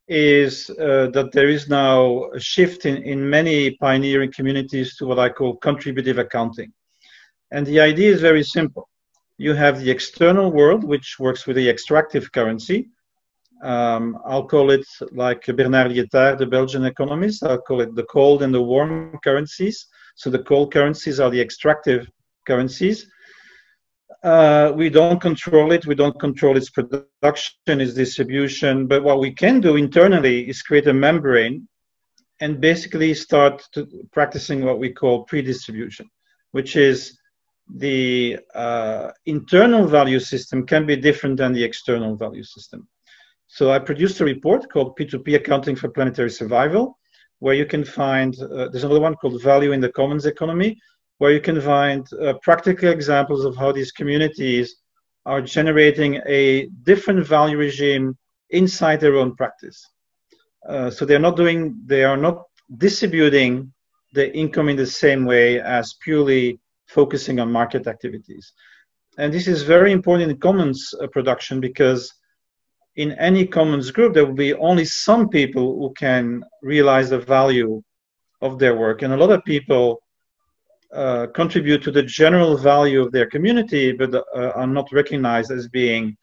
is that there is now a shift in many pioneering communities to what I call contributive accounting. And the idea is very simple. You have the external world, which works with the extractive currency. I'll call it, like Bernard Lietaert, the Belgian economist, I'll call it the cold and the warm currencies. So the cold currencies are the extractive currencies. We don't control it. We don't control its production, its distribution. But what we can do internally is create a membrane and basically start practicing what we call pre-distribution, which is the internal value system can be different than the external value system. So I produced a report called P2P Accounting for Planetary Survival, where you can find, there's another one called Value in the Commons Economy, where you can find practical examples of how these communities are generating a different value regime inside their own practice. So they are not distributing the income in the same way as purely focusing on market activities. And this is very important in commons production, because in any commons group, there will be only some people who can realize the value of their work. And a lot of people contribute to the general value of their community, but are not recognized as being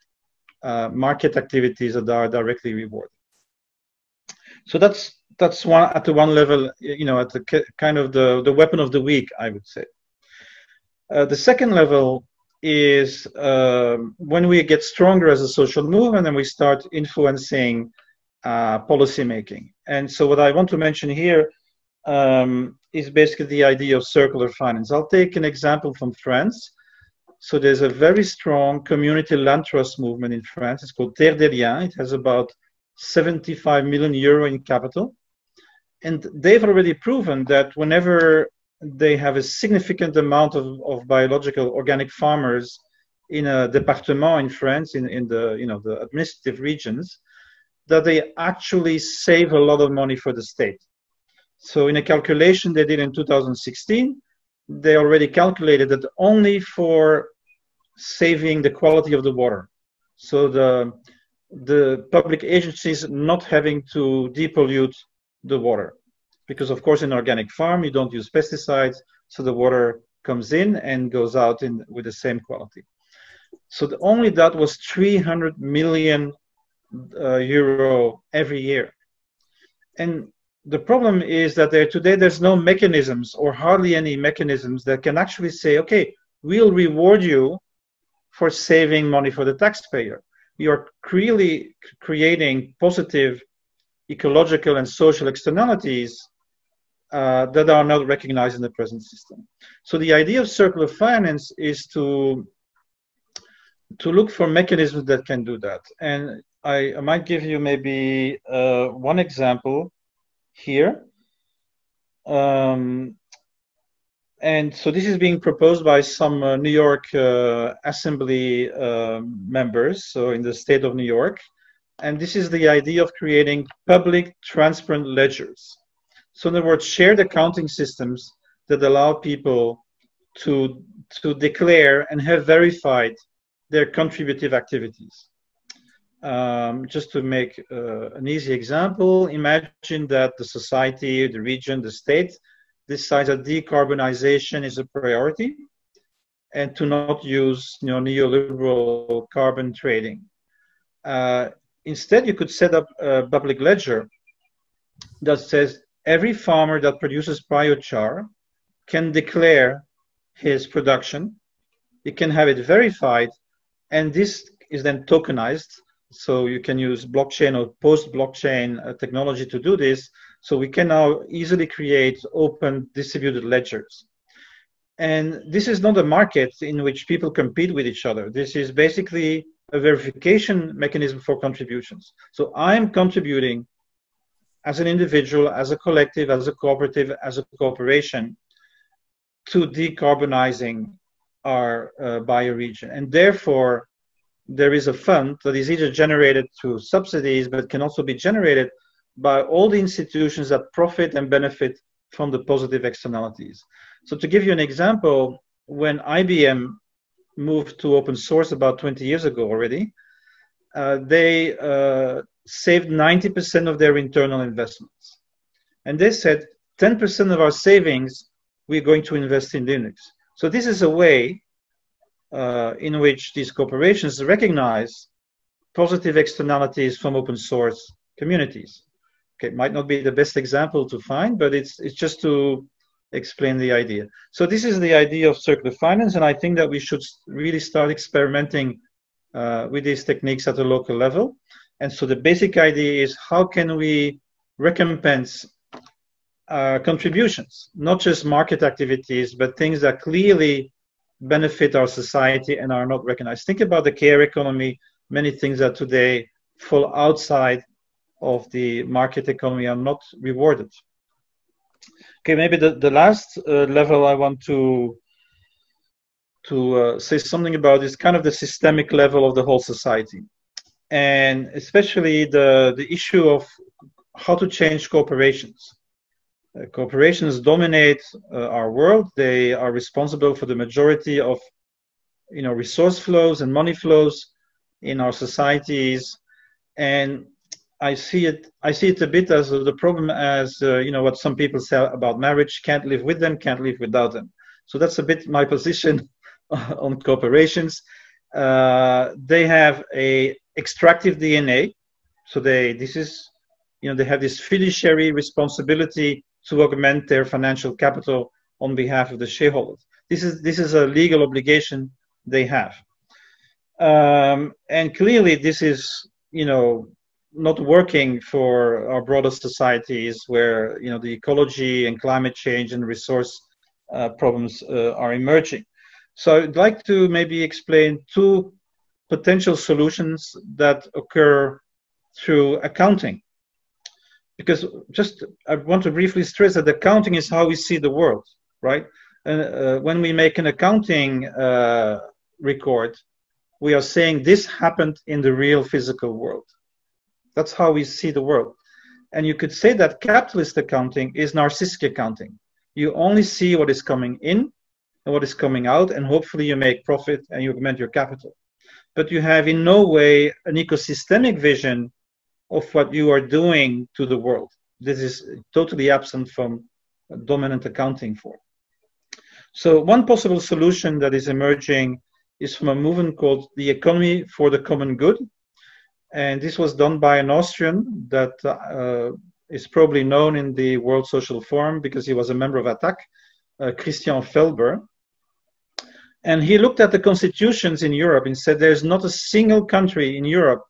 market activities that are directly rewarded. So that's one at the one level, at the kind of the weapon of the weak, I would say. The second level is when we get stronger as a social movement and we start influencing policy making. And so what I want to mention here is basically the idea of circular finance. I'll take an example from France. So there's a very strong community land trust movement in France. It's called Terre des Liens. It has about 75 million euro in capital. And they've already proven that whenever they have a significant amount of biological organic farmers in a département in France, in the the administrative regions, that they actually save a lot of money for the state. So in a calculation they did in 2016, they already calculated that only for saving the quality of the water, so the public agencies not having to depollute the water, because of course in organic farm you don't use pesticides, so the water comes in and goes out with the same quality. So only that was 300 million euro every year. And the problem is that today there's no mechanisms, or hardly any mechanisms, that can actually say, okay, we'll reward you for saving money for the taxpayer. You're really creating positive ecological and social externalities that are not recognized in the present system. So the idea of circular finance is to look for mechanisms that can do that. And I might give you maybe one example here. And so this is being proposed by some New York Assembly members, so in the state of New York. And this is the idea of creating public transparent ledgers. So in other words, shared accounting systems that allow people to declare and have verified their contributive activities. Just to make an easy example, imagine that the society, the region, the state decides that decarbonization is a priority and to not use neoliberal carbon trading. Instead, you could set up a public ledger that says every farmer that produces biochar can declare his production, he can have it verified, and this is then tokenized. So you can use blockchain or post-blockchain technology to do this. So we can now easily create open distributed ledgers. And this is not a market in which people compete with each other. This is basically a verification mechanism for contributions. So I'm contributing as an individual, as a collective, as a cooperative, as a corporation to decarbonizing our bioregion. And therefore, there is a fund that is either generated through subsidies, but can also be generated by all the institutions that profit and benefit from the positive externalities. So to give you an example, when IBM moved to open source about 20 years ago already, they saved 90% of their internal investments. And they said 10% of our savings, we're going to invest in Linux. So this is a way in which these corporations recognize positive externalities from open source communities. Okay, it might not be the best example to find, but it's just to explain the idea. So this is the idea of circular finance, and I think that we should really start experimenting with these techniques at a local level. And so the basic idea is, how can we recompense contributions, not just market activities, but things that clearly benefit our society and are not recognized. Think about the care economy. Many things that today fall outside of the market economy are not rewarded. Okay, maybe the last level I want to say something about is kind of the systemic level of the whole society, and especially the issue of how to change corporations. Corporations dominate our world. They are responsible for the majority of resource flows and money flows in our societies, and I see it a bit as the problem as what some people say about marriage: can't live with them, can't live without them. So that's a bit my position on corporations. They have a extractive DNA, so they have this fiduciary responsibility to augment their financial capital on behalf of the shareholders. This is a legal obligation they have, and clearly this is not working for our broader societies, where the ecology and climate change and resource problems are emerging. So I'd like to maybe explain two potential solutions that occur through accounting. Because I want to briefly stress that accounting is how we see the world, right? And when we make an accounting record, we are saying this happened in the real physical world. That's how we see the world. And you could say that capitalist accounting is narcissistic accounting. You only see what is coming in and what is coming out, and hopefully you make profit and you augment your capital. But you have in no way an ecosystemic vision of what you are doing to the world. This is totally absent from dominant accounting for. So one possible solution that is emerging is from a movement called the economy for the common good. And this was done by an Austrian that is probably known in the World Social Forum because he was a member of ATTAC, Christian Felber. And he looked at the constitutions in Europe and said there's not a single country in Europe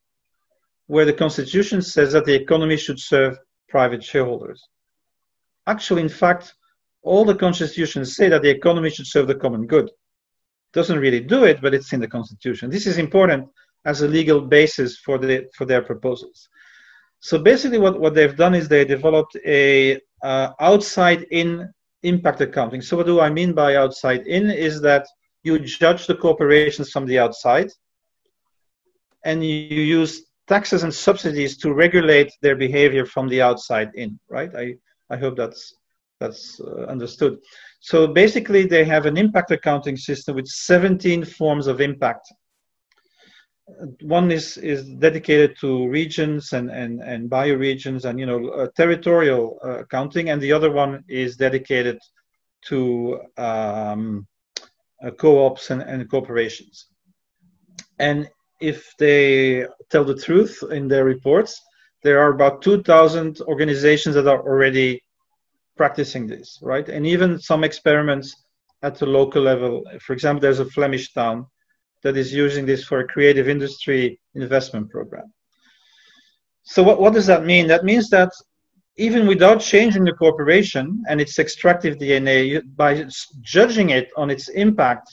where the constitution says that the economy should serve private shareholders. Actually, in fact, all the constitutions say that the economy should serve the common good. Doesn't really do it, but it's in the constitution. This is important as a legal basis for their proposals. So basically what they've done is they developed a outside-in impact accounting. So what do I mean by outside-in is that you judge the corporations from the outside and you use taxes and subsidies to regulate their behavior from the outside in, right? I hope that's understood. So basically they have an impact accounting system with 17 forms of impact. One is dedicated to regions and bioregions and territorial accounting, and the other one is dedicated to co-ops and corporations. And if they tell the truth in their reports, there are about 2,000 organizations that are already practicing this, right? And even some experiments at the local level. For example, there's a Flemish town that is using this for a creative industry investment program. So what does that mean? That means that even without changing the corporation and its extractive DNA, by judging it on its impact,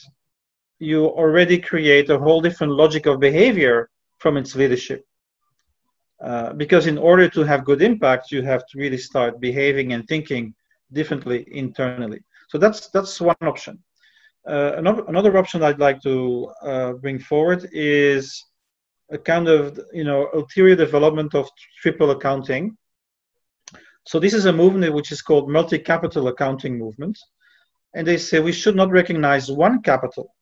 you already create a whole different logic of behavior from its leadership. Because in order to have good impact, you have to really start behaving and thinking differently internally. So that's one option. Another option I'd like to bring forward is a kind of ulterior development of triple accounting. So this is a movement which is called multi-capital accounting movement, and they say we should not recognize one capital,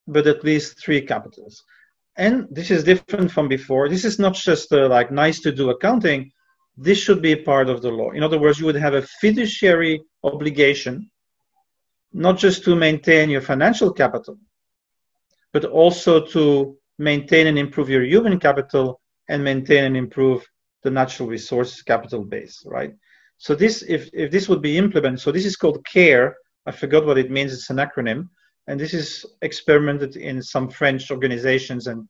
but at least three capitals. And this is different from before. This is not just like nice to do accounting. This should be part of the law. In other words, you would have a fiduciary obligation, not just to maintain your financial capital, but also to maintain and improve your human capital and maintain and improve the natural resources capital base, right? So this, if this would be implemented, so this is called CARE. I forgot what it means. It's an acronym. And this is experimented in some French organizations and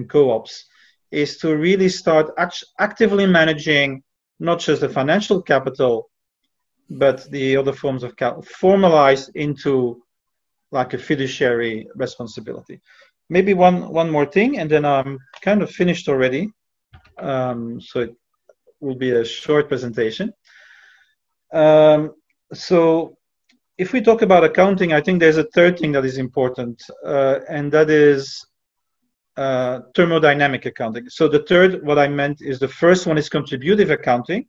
co-ops, is to really start actively managing not just the financial capital, but the other forms of capital, formalized into like a fiduciary responsibility. Maybe one more thing, and then I'm kind of finished already. So it will be a short presentation. So if we talk about accounting, I think there's a third thing that is important, and that is thermodynamic accounting. So the third, what I meant is the first one is contributive accounting.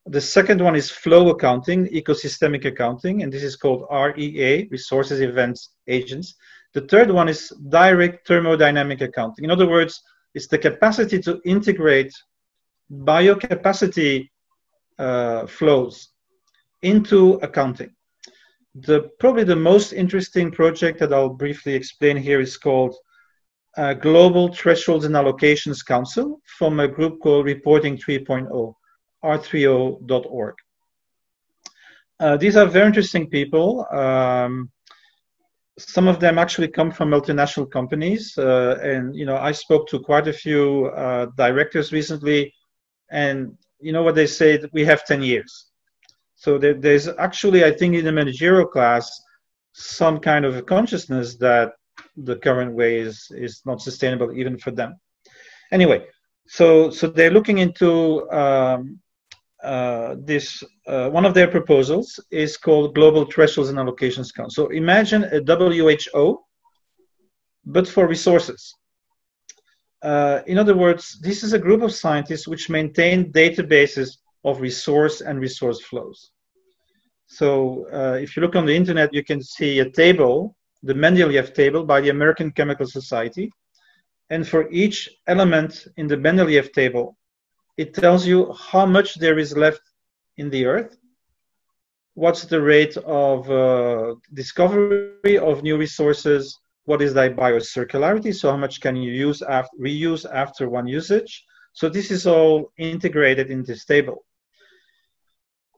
The second one is flow accounting, ecosystemic accounting, and this is called REA, resources, events, agents. The third one is direct thermodynamic accounting. In other words, it's the capacity to integrate biocapacity flows into accounting. Probably the most interesting project that I'll briefly explain here is called Global Thresholds and Allocations Council from a group called Reporting 3.0, r3o.org. These are very interesting people. Some of them actually come from multinational companies, and I spoke to quite a few directors recently, and what they say, that we have 10 years. So there's actually, I think, in the managerial class, some kind of a consciousness that the current way is not sustainable even for them. Anyway, so they're looking into this. One of their proposals is called Global Thresholds and Allocations Council. So imagine a WHO, but for resources. In other words, this is a group of scientists which maintain databases of resource and resource flows. So if you look on the internet, you can see a table, the Mendeleev table by the American Chemical Society. And for each element in the Mendeleev table, it tells you how much there is left in the earth, what's the rate of discovery of new resources, what is the biocircularity, so how much can you reuse after one usage. So this is all integrated in this table.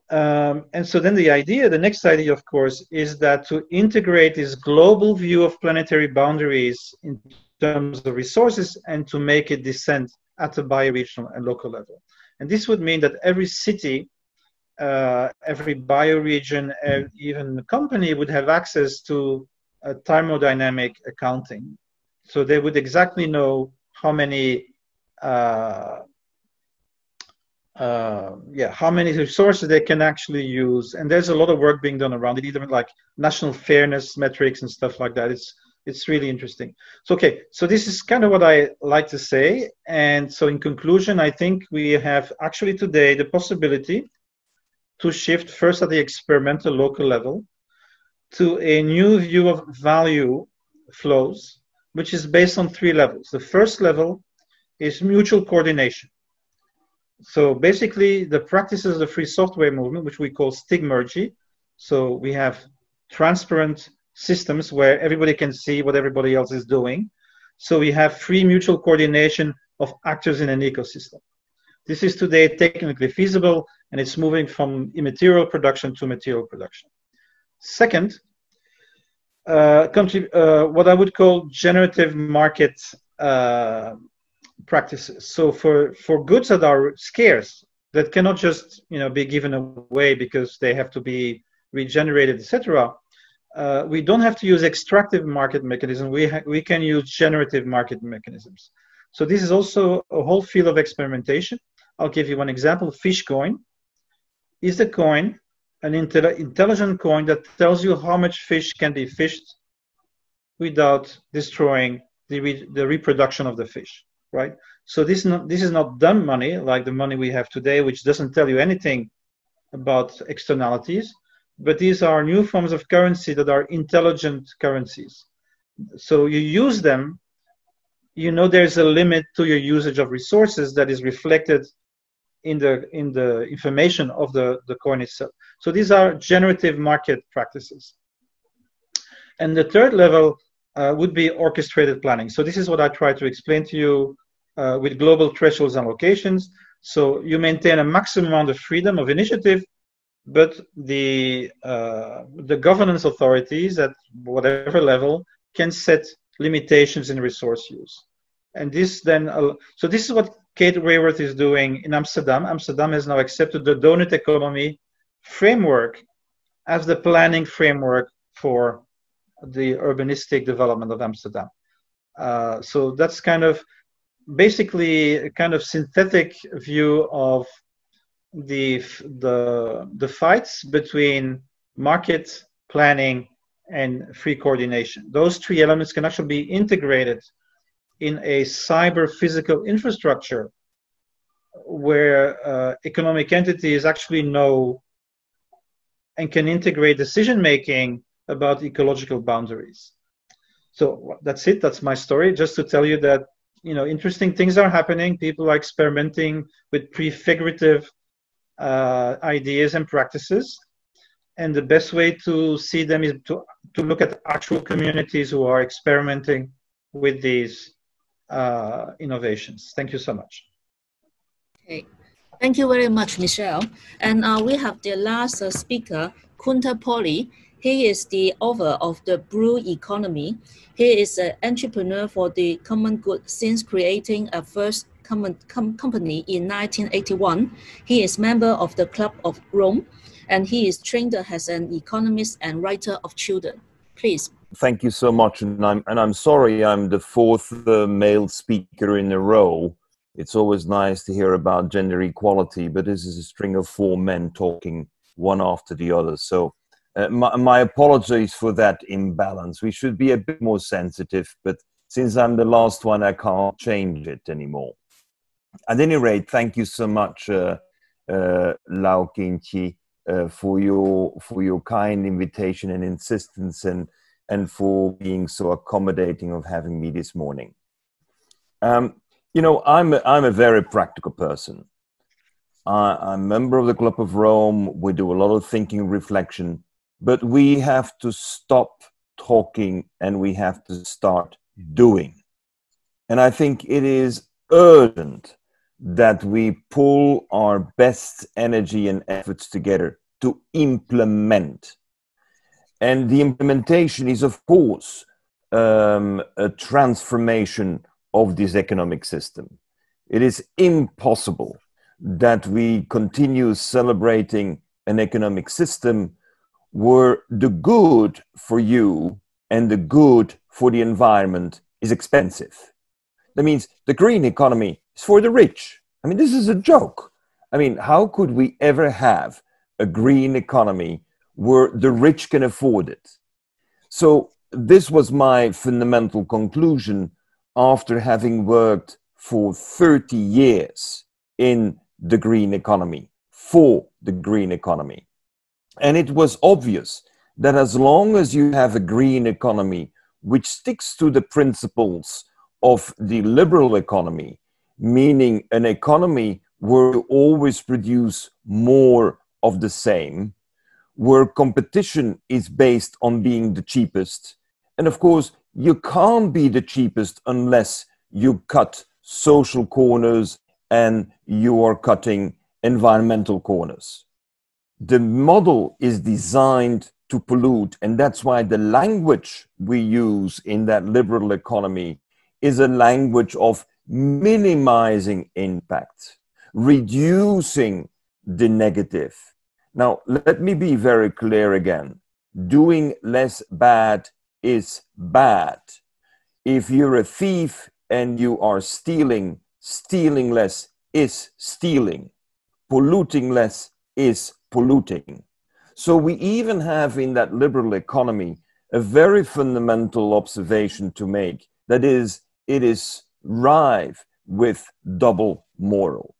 And so then the next idea, of course, is that to integrate this global view of planetary boundaries in terms of resources and to make it descend at the bioregional and local level. And this would mean that every city, every bioregion, even company would have access to thermodynamic accounting. So they would exactly know how many how many resources they can actually use. And there's a lot of work being done around it, even like national fairness metrics and stuff like that. It's really interesting. So, okay, so this is kind of what I like to say. And so in conclusion, I think we have actually today the possibility to shift first at the experimental local level to a new view of value flows, which is based on 3 levels. The first level is mutual coordination. So basically the practices of the free software movement, which we call stigmergy. So we have transparent systems where everybody can see what everybody else is doing. So we have free mutual coordination of actors in an ecosystem. This is today technically feasible, and it's moving from immaterial production to material production. Second, what I would call generative market practices. So for goods that are scarce, that cannot just be given away because they have to be regenerated, etc. We don't have to use extractive market mechanisms. We can use generative market mechanisms. So this is also a whole field of experimentation. I'll give you one example. Fish coin is the coin, an intelligent coin that tells you how much fish can be fished without destroying the reproduction of the fish, right? So this is not dumb money like the money we have today, which doesn't tell you anything about externalities, but these are new forms of currency that are intelligent currencies. So you use them, there's a limit to your usage of resources that is reflected in the information of the coin itself. So these are generative market practices. And the third level would be orchestrated planning. So this is what I try to explain to you with global thresholds and locations. So you maintain a maximum amount of freedom of initiative, but the governance authorities at whatever level can set limitations in resource use. And this then, so this is what Kate Raworth is doing in Amsterdam. Amsterdam has now accepted the donut economy framework as the planning framework for the urbanistic development of Amsterdam. So that's kind of basically a kind of synthetic view of the fights between market planning and free coordination. Those 3 elements can actually be integrated in a cyber physical infrastructure where economic entities actually know and can integrate decision making about ecological boundaries. So that's it. That's my story. Just to tell you that interesting things are happening. People are experimenting with prefigurative ideas and practices, and the best way to see them is to look at actual communities who are experimenting with these innovations. Thank you so much. Okay, thank you very much, Michel. And we have the last speaker, Kunta Pauli. He is the author of The Blue Economy. He is an entrepreneur for the common good since creating a first company in 1981. He is member of the Club of Rome, and he is trained as an economist and writer of children. Please. Thank you so much. And I'm sorry I'm the 4th male speaker in a row. It's always nice to hear about gender equality, but this is a string of 4 men talking one after the other. So my apologies for that imbalance. We should be a bit more sensitive, but since I'm the last one, I can't change it anymore. At any rate, thank you so much, Lau Kinchi, for your kind invitation and insistence, and for being so accommodating of having me this morning. You know, I'm a very practical person. I'm a member of the Club of Rome. We do a lot of thinking, reflection, but we have to stop talking and we have to start doing. And I think it is urgent that we pull our best energy and efforts together to implement. And the implementation is, of course, a transformation of this economic system. It is impossible that we continue celebrating an economic system where the good for you and the good for the environment is expensive. That means the green economy is for the rich. I mean, this is a joke. I mean, how could we ever have a green economy where the rich can afford it? So this was my fundamental conclusion after having worked for 30 years in the green economy, for the green economy. And it was obvious that as long as you have a green economy which sticks to the principles of the liberal economy, meaning an economy where you always produce more of the same, where competition is based on being the cheapest. And of course, you can't be the cheapest unless you cut social corners and you are cutting environmental corners. The model is designed to pollute, and that's why the language we use in that liberal economy is a language of minimizing impact, reducing the negative. Now, let me be very clear again. Doing less bad is bad. If you're a thief and you are stealing, stealing less is stealing. Polluting less is polluting. So we even have in that liberal economy a very fundamental observation to make. That is, it is rife with double moral.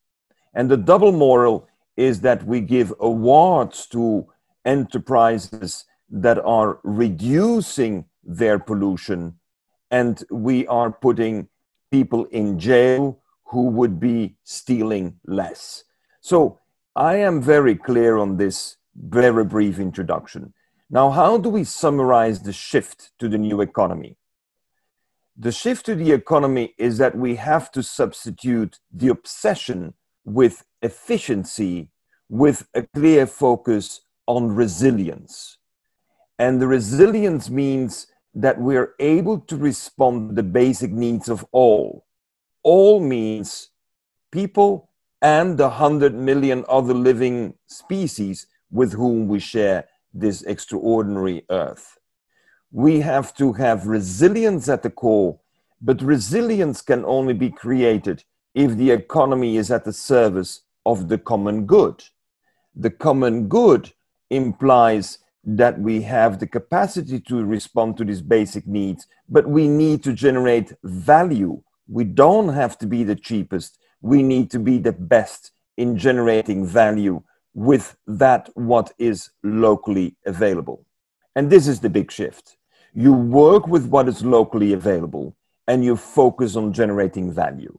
And the double moral is that we give awards to enterprises that are reducing their pollution, and we are putting people in jail who would be stealing less. So I am very clear on this very brief introduction. Now, how do we summarize the shift to the new economy? The shift to the economy is that we have to substitute the obsession with efficiency with a clear focus on resilience. And the resilience means that we're able to respond to the basic needs of all. All means people and the 100 million other living species with whom we share this extraordinary earth. We have to have resilience at the core, but resilience can only be created if the economy is at the service of the common good. The common good implies that we have the capacity to respond to these basic needs, but we need to generate value. We don't have to be the cheapest. We need to be the best in generating value with that what is locally available. And this is the big shift. You work with what is locally available and you focus on generating value.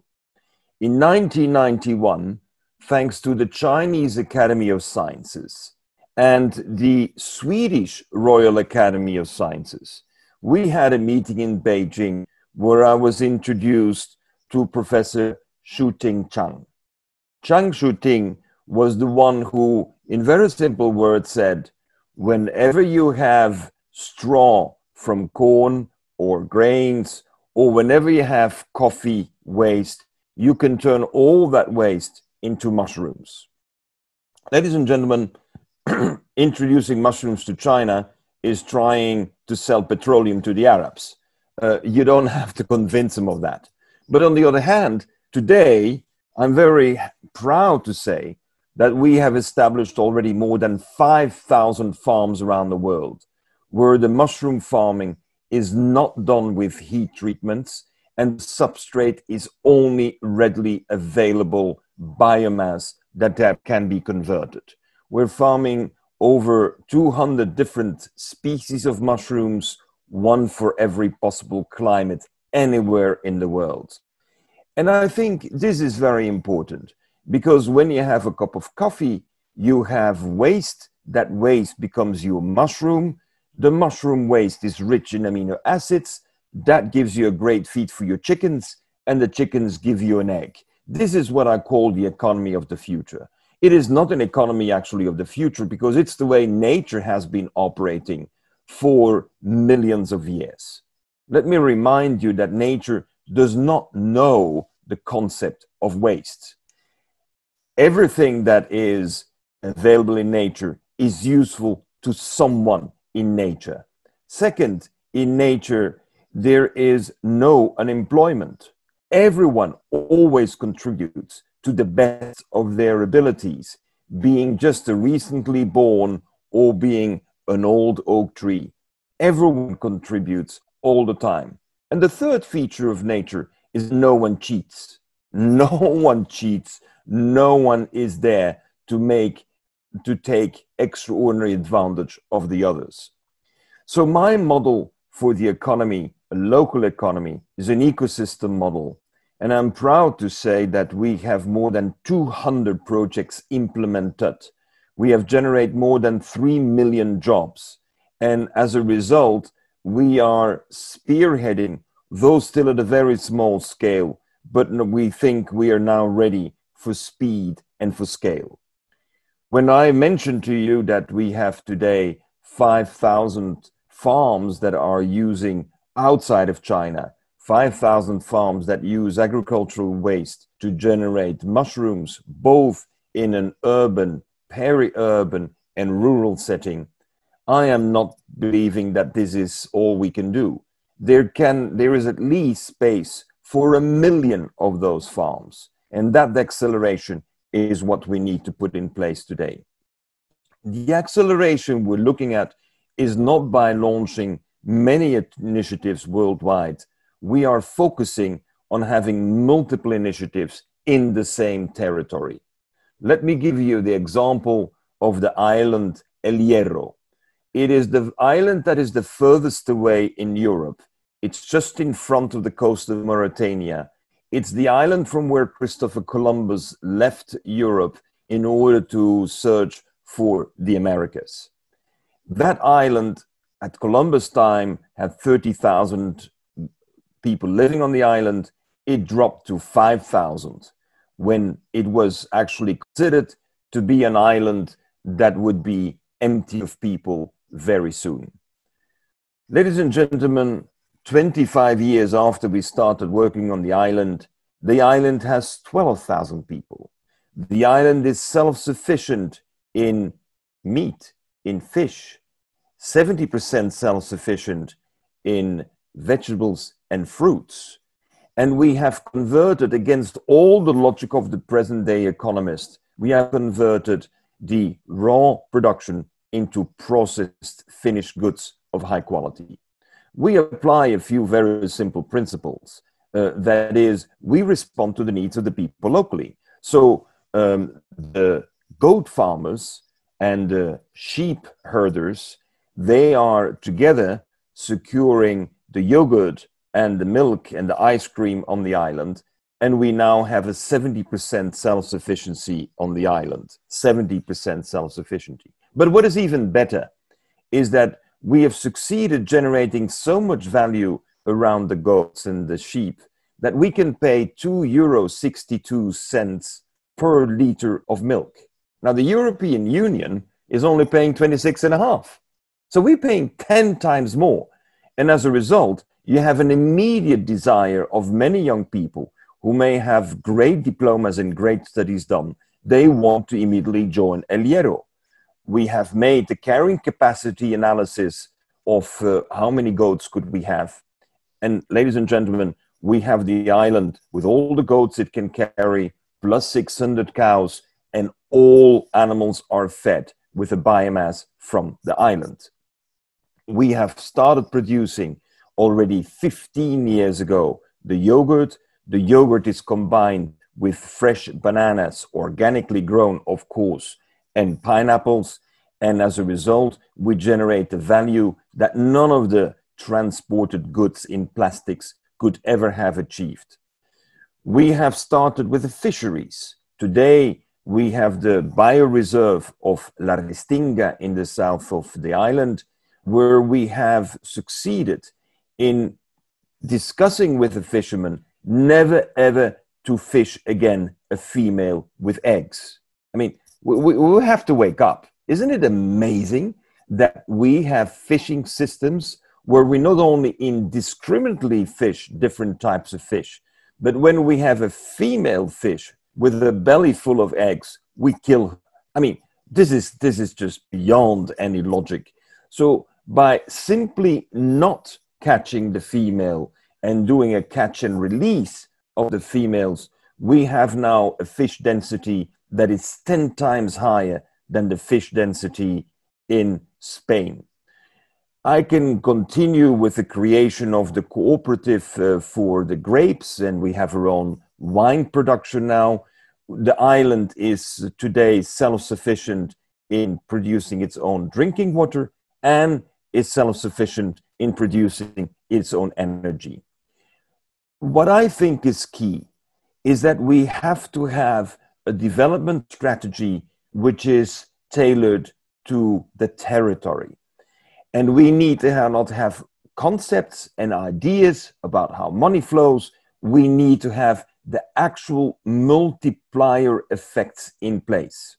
In 1991, thanks to the Chinese Academy of Sciences and the Swedish Royal Academy of Sciences, we had a meeting in Beijing where I was introduced to Professor Shuming Zhang. Zhang Shuming was the one who, in very simple words, said, whenever you have straw from corn or grains, or whenever you have coffee waste, you can turn all that waste into mushrooms. Ladies and gentlemen, introducing mushrooms to China is trying to sell petroleum to the Arabs. You don't have to convince them of that. But on the other hand, today, I'm very proud to say that we have established already more than 5,000 farms around the world where the mushroom farming is not done with heat treatments and substrate is only readily available biomass that can be converted. We're farming over 200 different species of mushrooms, one for every possible climate anywhere in the world. And I think this is very important, because when you have a cup of coffee, you have waste. That waste becomes your mushroom. The mushroom waste is rich in amino acids. That gives you a great feed for your chickens, and the chickens give you an egg. This is what I call the economy of the future. It is not an economy actually of the future, because it's the way nature has been operating for millions of years. Let me remind you that nature does not know the concept of waste. Everything that is available in nature is useful to someone in nature. Second, in nature, there is no unemployment. Everyone always contributes to the best of their abilities, being just a recently born or being an old oak tree. Everyone contributes all the time. And the third feature of nature is no one cheats. No one cheats. No one is there to take extraordinary advantage of the others. So my model for the economy, a local economy, is an ecosystem model. And I'm proud to say that we have more than 200 projects implemented. We have generated more than 3 million jobs. And as a result, we are spearheading, though still at a very small scale, but we think we are now ready for speed and for scale. When I mentioned to you that we have today 5,000 farms that are using outside of China, 5,000 farms that use agricultural waste to generate mushrooms, both in an urban, peri-urban, and rural setting, I am not believing that this is all we can do. There is at least space for 1 million of those farms, and that acceleration is what we need to put in place today. The acceleration we're looking at is not by launching many initiatives worldwide. We are focusing on having multiple initiatives in the same territory. Let me give you the example of the island El Hierro. It is the island that is the furthest away in Europe. It's just in front of the coast of Mauritania. It's the island from where Christopher Columbus left Europe in order to search for the Americas. That island at Columbus' time had 30,000 people living on the island. It dropped to 5,000 when it was actually considered to be an island that would be empty of people very soon. Ladies and gentlemen, 25 years after we started working on the island has 12,000 people. The island is self-sufficient in meat, in fish, 70% self-sufficient in vegetables and fruits. And we have converted, against all the logic of the present-day economist, we have converted the raw production into processed finished goods of high quality. We apply a few very simple principles. That is, we respond to the needs of the people locally. So the goat farmers and the sheep herders, they are together securing the yogurt and the milk and the ice cream on the island. And we now have a 70% self-sufficiency on the island, 70% self-sufficiency. But what is even better is that we have succeeded generating so much value around the goats and the sheep that we can pay €2.62 per liter of milk. Now, the European Union is only paying 26.5. So we're paying 10 times more. And as a result, you have an immediate desire of many young people who may have great diplomas and great studies done. They want to immediately join El Hierro. We have made the carrying capacity analysis of how many goats could we have. And ladies and gentlemen, we have the island with all the goats it can carry, plus 600 cows, and all animals are fed with the biomass from the island. We have started producing already 15 years ago the yogurt. The yogurt is combined with fresh bananas, organically grown, of course, and pineapples. And as a result, we generate a value that none of the transported goods in plastics could ever have achieved. We have started with the fisheries. Today, we have the bioreserve of La Restinga in the south of the island, where we have succeeded in discussing with the fishermen never ever to fish again a female with eggs. I mean, we have to wake up. Isn't it amazing that we have fishing systems where we not only indiscriminately fish different types of fish, but when we have a female fish with a belly full of eggs, we kill her. I mean, this is just beyond any logic. So by simply not catching the female and doing a catch and release of the females, we have now a fish density that is 10 times higher than the fish density in Spain. I can continue with the creation of the cooperative for the grapes, and we have our own wine production now. The island is today self-sufficient in producing its own drinking water and is self-sufficient in producing its own energy. What I think is key is that we have to have a development strategy which is tailored to the territory. And we need to not have concepts and ideas about how money flows. We need to have the actual multiplier effects in place.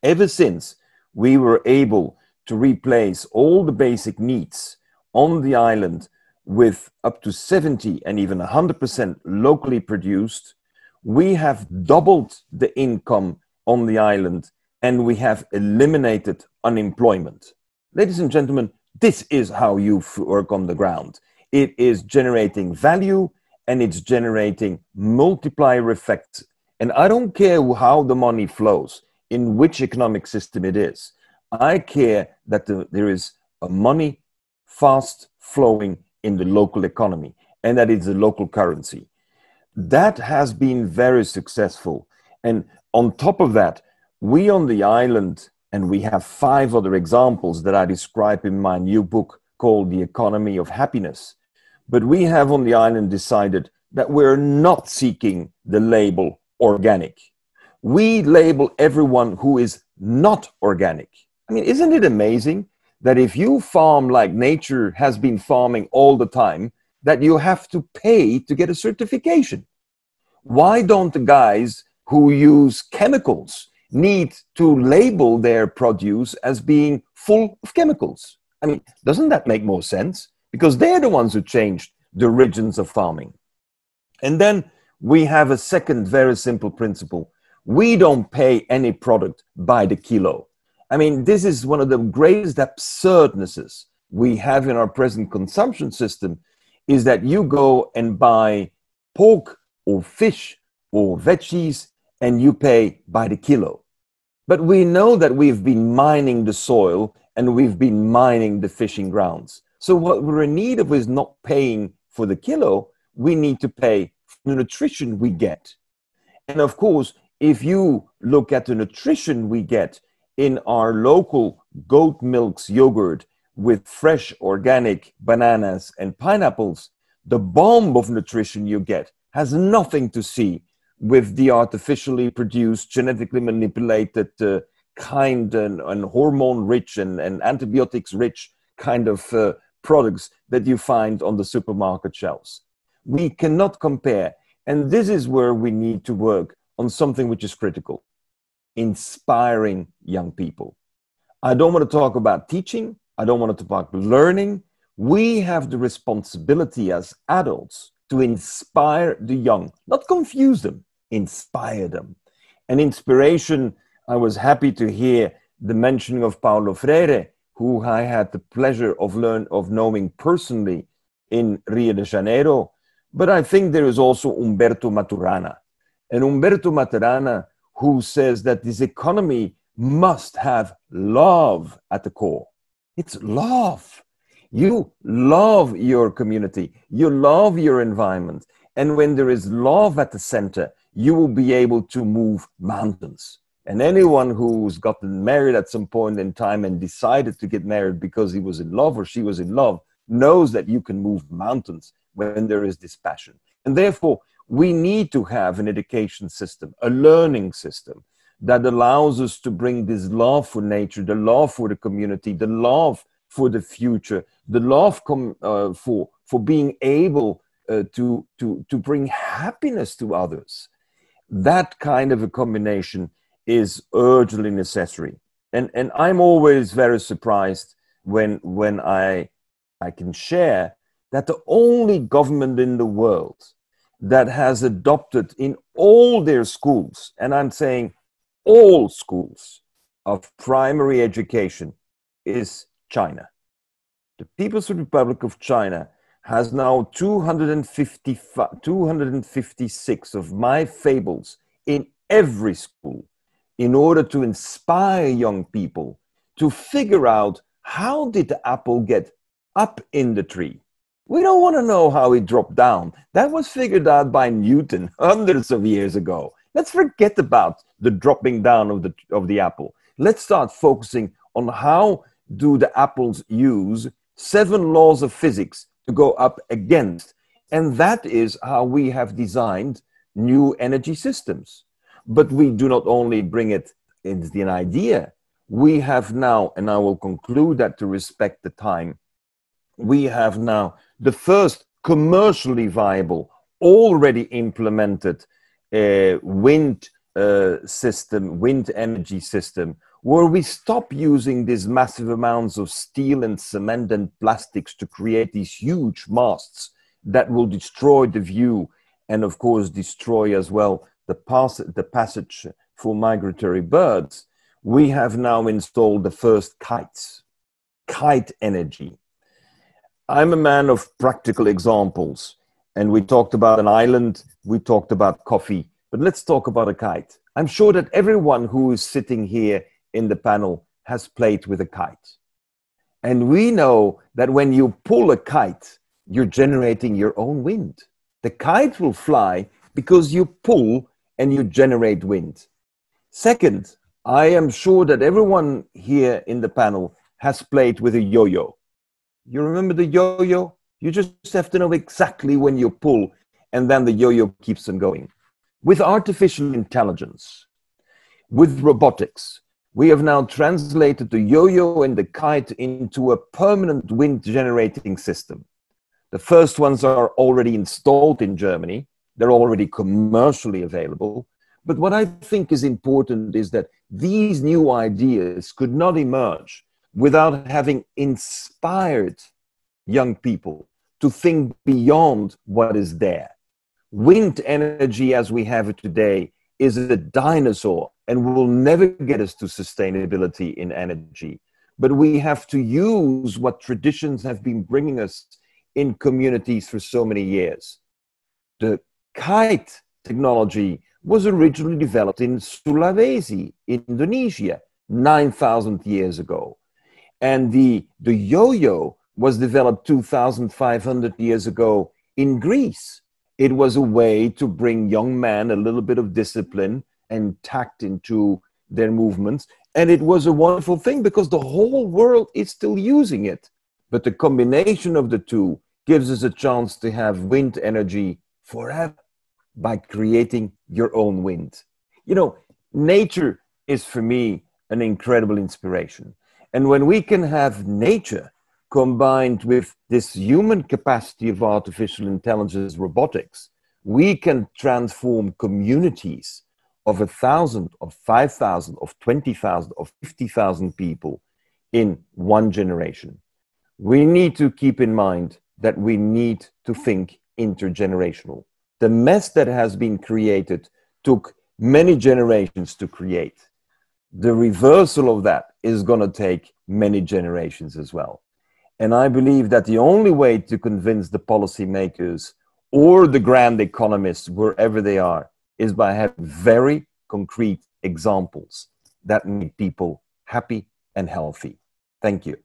Ever since we were able to replace all the basic needs on the island with up to 70 and even 100% locally produced, we have doubled the income on the island and we have eliminated unemployment. Ladies and gentlemen, this is how you work on the ground. It is generating value and it's generating multiplier effects. And I don't care how the money flows, in which economic system it is. I care that there is a money fast flowing in the local economy and that it's a local currency. That has been very successful. And on top of that, we on the island, and we have 5 other examples that I describe in my new book called The Economy of Happiness. But we have on the island decided that we're not seeking the label organic. We label everyone who is not organic. I mean, isn't it amazing that if you farm like nature has been farming all the time, that you have to pay to get a certification? Why don't the guys who use chemicals need to label their produce as being full of chemicals? I mean, doesn't that make more sense? Because they're the ones who changed the origins of farming. And then we have a second very simple principle. We don't pay any product by the kilo. I mean, this is one of the greatest absurdnesses we have in our present consumption system, is that you go and buy pork or fish or veggies and you pay by the kilo. But we know that we've been mining the soil and we've been mining the fishing grounds. So what we're in need of is not paying for the kilo, we need to pay for the nutrition we get. And of course, if you look at the nutrition we get in our local goat milk's yogurt with fresh organic bananas and pineapples, the bomb of nutrition you get has nothing to see with the artificially produced, genetically manipulated kind and hormone-rich and antibiotics-rich kind of products that you find on the supermarket shelves. We cannot compare. And this is where we need to work on something which is critical: inspiring young people. I don't want to talk about teaching. I don't want to talk about learning. We have the responsibility as adults to inspire the young, not confuse them, inspire them. And inspiration, I was happy to hear the mentioning of Paulo Freire, who I had the pleasure of knowing personally in Rio de Janeiro. But I think there is also Umberto Maturana. And Umberto Maturana, who says that this economy must have love at the core. It's love. You love your community. You love your environment. And when there is love at the center, you will be able to move mountains. And anyone who's gotten married at some point in time and decided to get married because he was in love or she was in love knows that you can move mountains when there is this passion. And therefore, we need to have an education system, a learning system that allows us to bring this love for nature, the love for the community, the love for the future, the love for being able to bring happiness to others. That kind of a combination is urgently necessary. And I'm always very surprised when I can share that the only government in the world that has adopted in all their schools, and I'm saying all schools of primary education, is China. The People's Republic of China has now 256 of my fables in every school in order to inspire young people to figure out, how did the apple get up in the tree? We don't want to know how it dropped down. That was figured out by Newton hundreds of years ago. Let's forget about the dropping down of the apple. Let's start focusing on how do the apples use 7 laws of physics to go up against. And that is how we have designed new energy systems. But we do not only bring it in an idea. We have now, and I will conclude that to respect the time, we have now the first commercially viable, already implemented wind system, wind energy system, where we stop using these massive amounts of steel and cement and plastics to create these huge masts that will destroy the view and, of course, destroy as well the passage for migratory birds. We have now installed the first kites, kite energy. I'm a man of practical examples, and we talked about an island, we talked about coffee, but let's talk about a kite. I'm sure that everyone who is sitting here in the panel has played with a kite. And we know that when you pull a kite, you're generating your own wind. The kite will fly because you pull and you generate wind. Second, I am sure that everyone here in the panel has played with a yo-yo. You remember the yo-yo? You just have to know exactly when you pull, and then the yo-yo keeps on going. With artificial intelligence, with robotics, we have now translated the yo-yo and the kite into a permanent wind generating system. The first ones are already installed in Germany. They're already commercially available. But what I think is important is that these new ideas could not emerge without having inspired young people to think beyond what is there. Wind energy as we have it today is a dinosaur and will never get us to sustainability in energy. But we have to use what traditions have been bringing us in communities for so many years. The kite technology was originally developed in Sulawesi, Indonesia, 9,000 years ago. And the yo-yo was developed 2,500 years ago in Greece. It was a way to bring young men a little bit of discipline and tact into their movements. And it was a wonderful thing because the whole world is still using it. But the combination of the two gives us a chance to have wind energy forever by creating your own wind. You know, nature is for me an incredible inspiration. And when we can have nature combined with this human capacity of artificial intelligence robotics, we can transform communities of 1,000, of 5,000, of 20,000, of 50,000 people in one generation. We need to keep in mind that we need to think intergenerational. The mess that has been created took many generations to create. The reversal of that is going to take many generations as well. And I believe that the only way to convince the policymakers or the grand economists, wherever they are, is by having very concrete examples that make people happy and healthy. Thank you.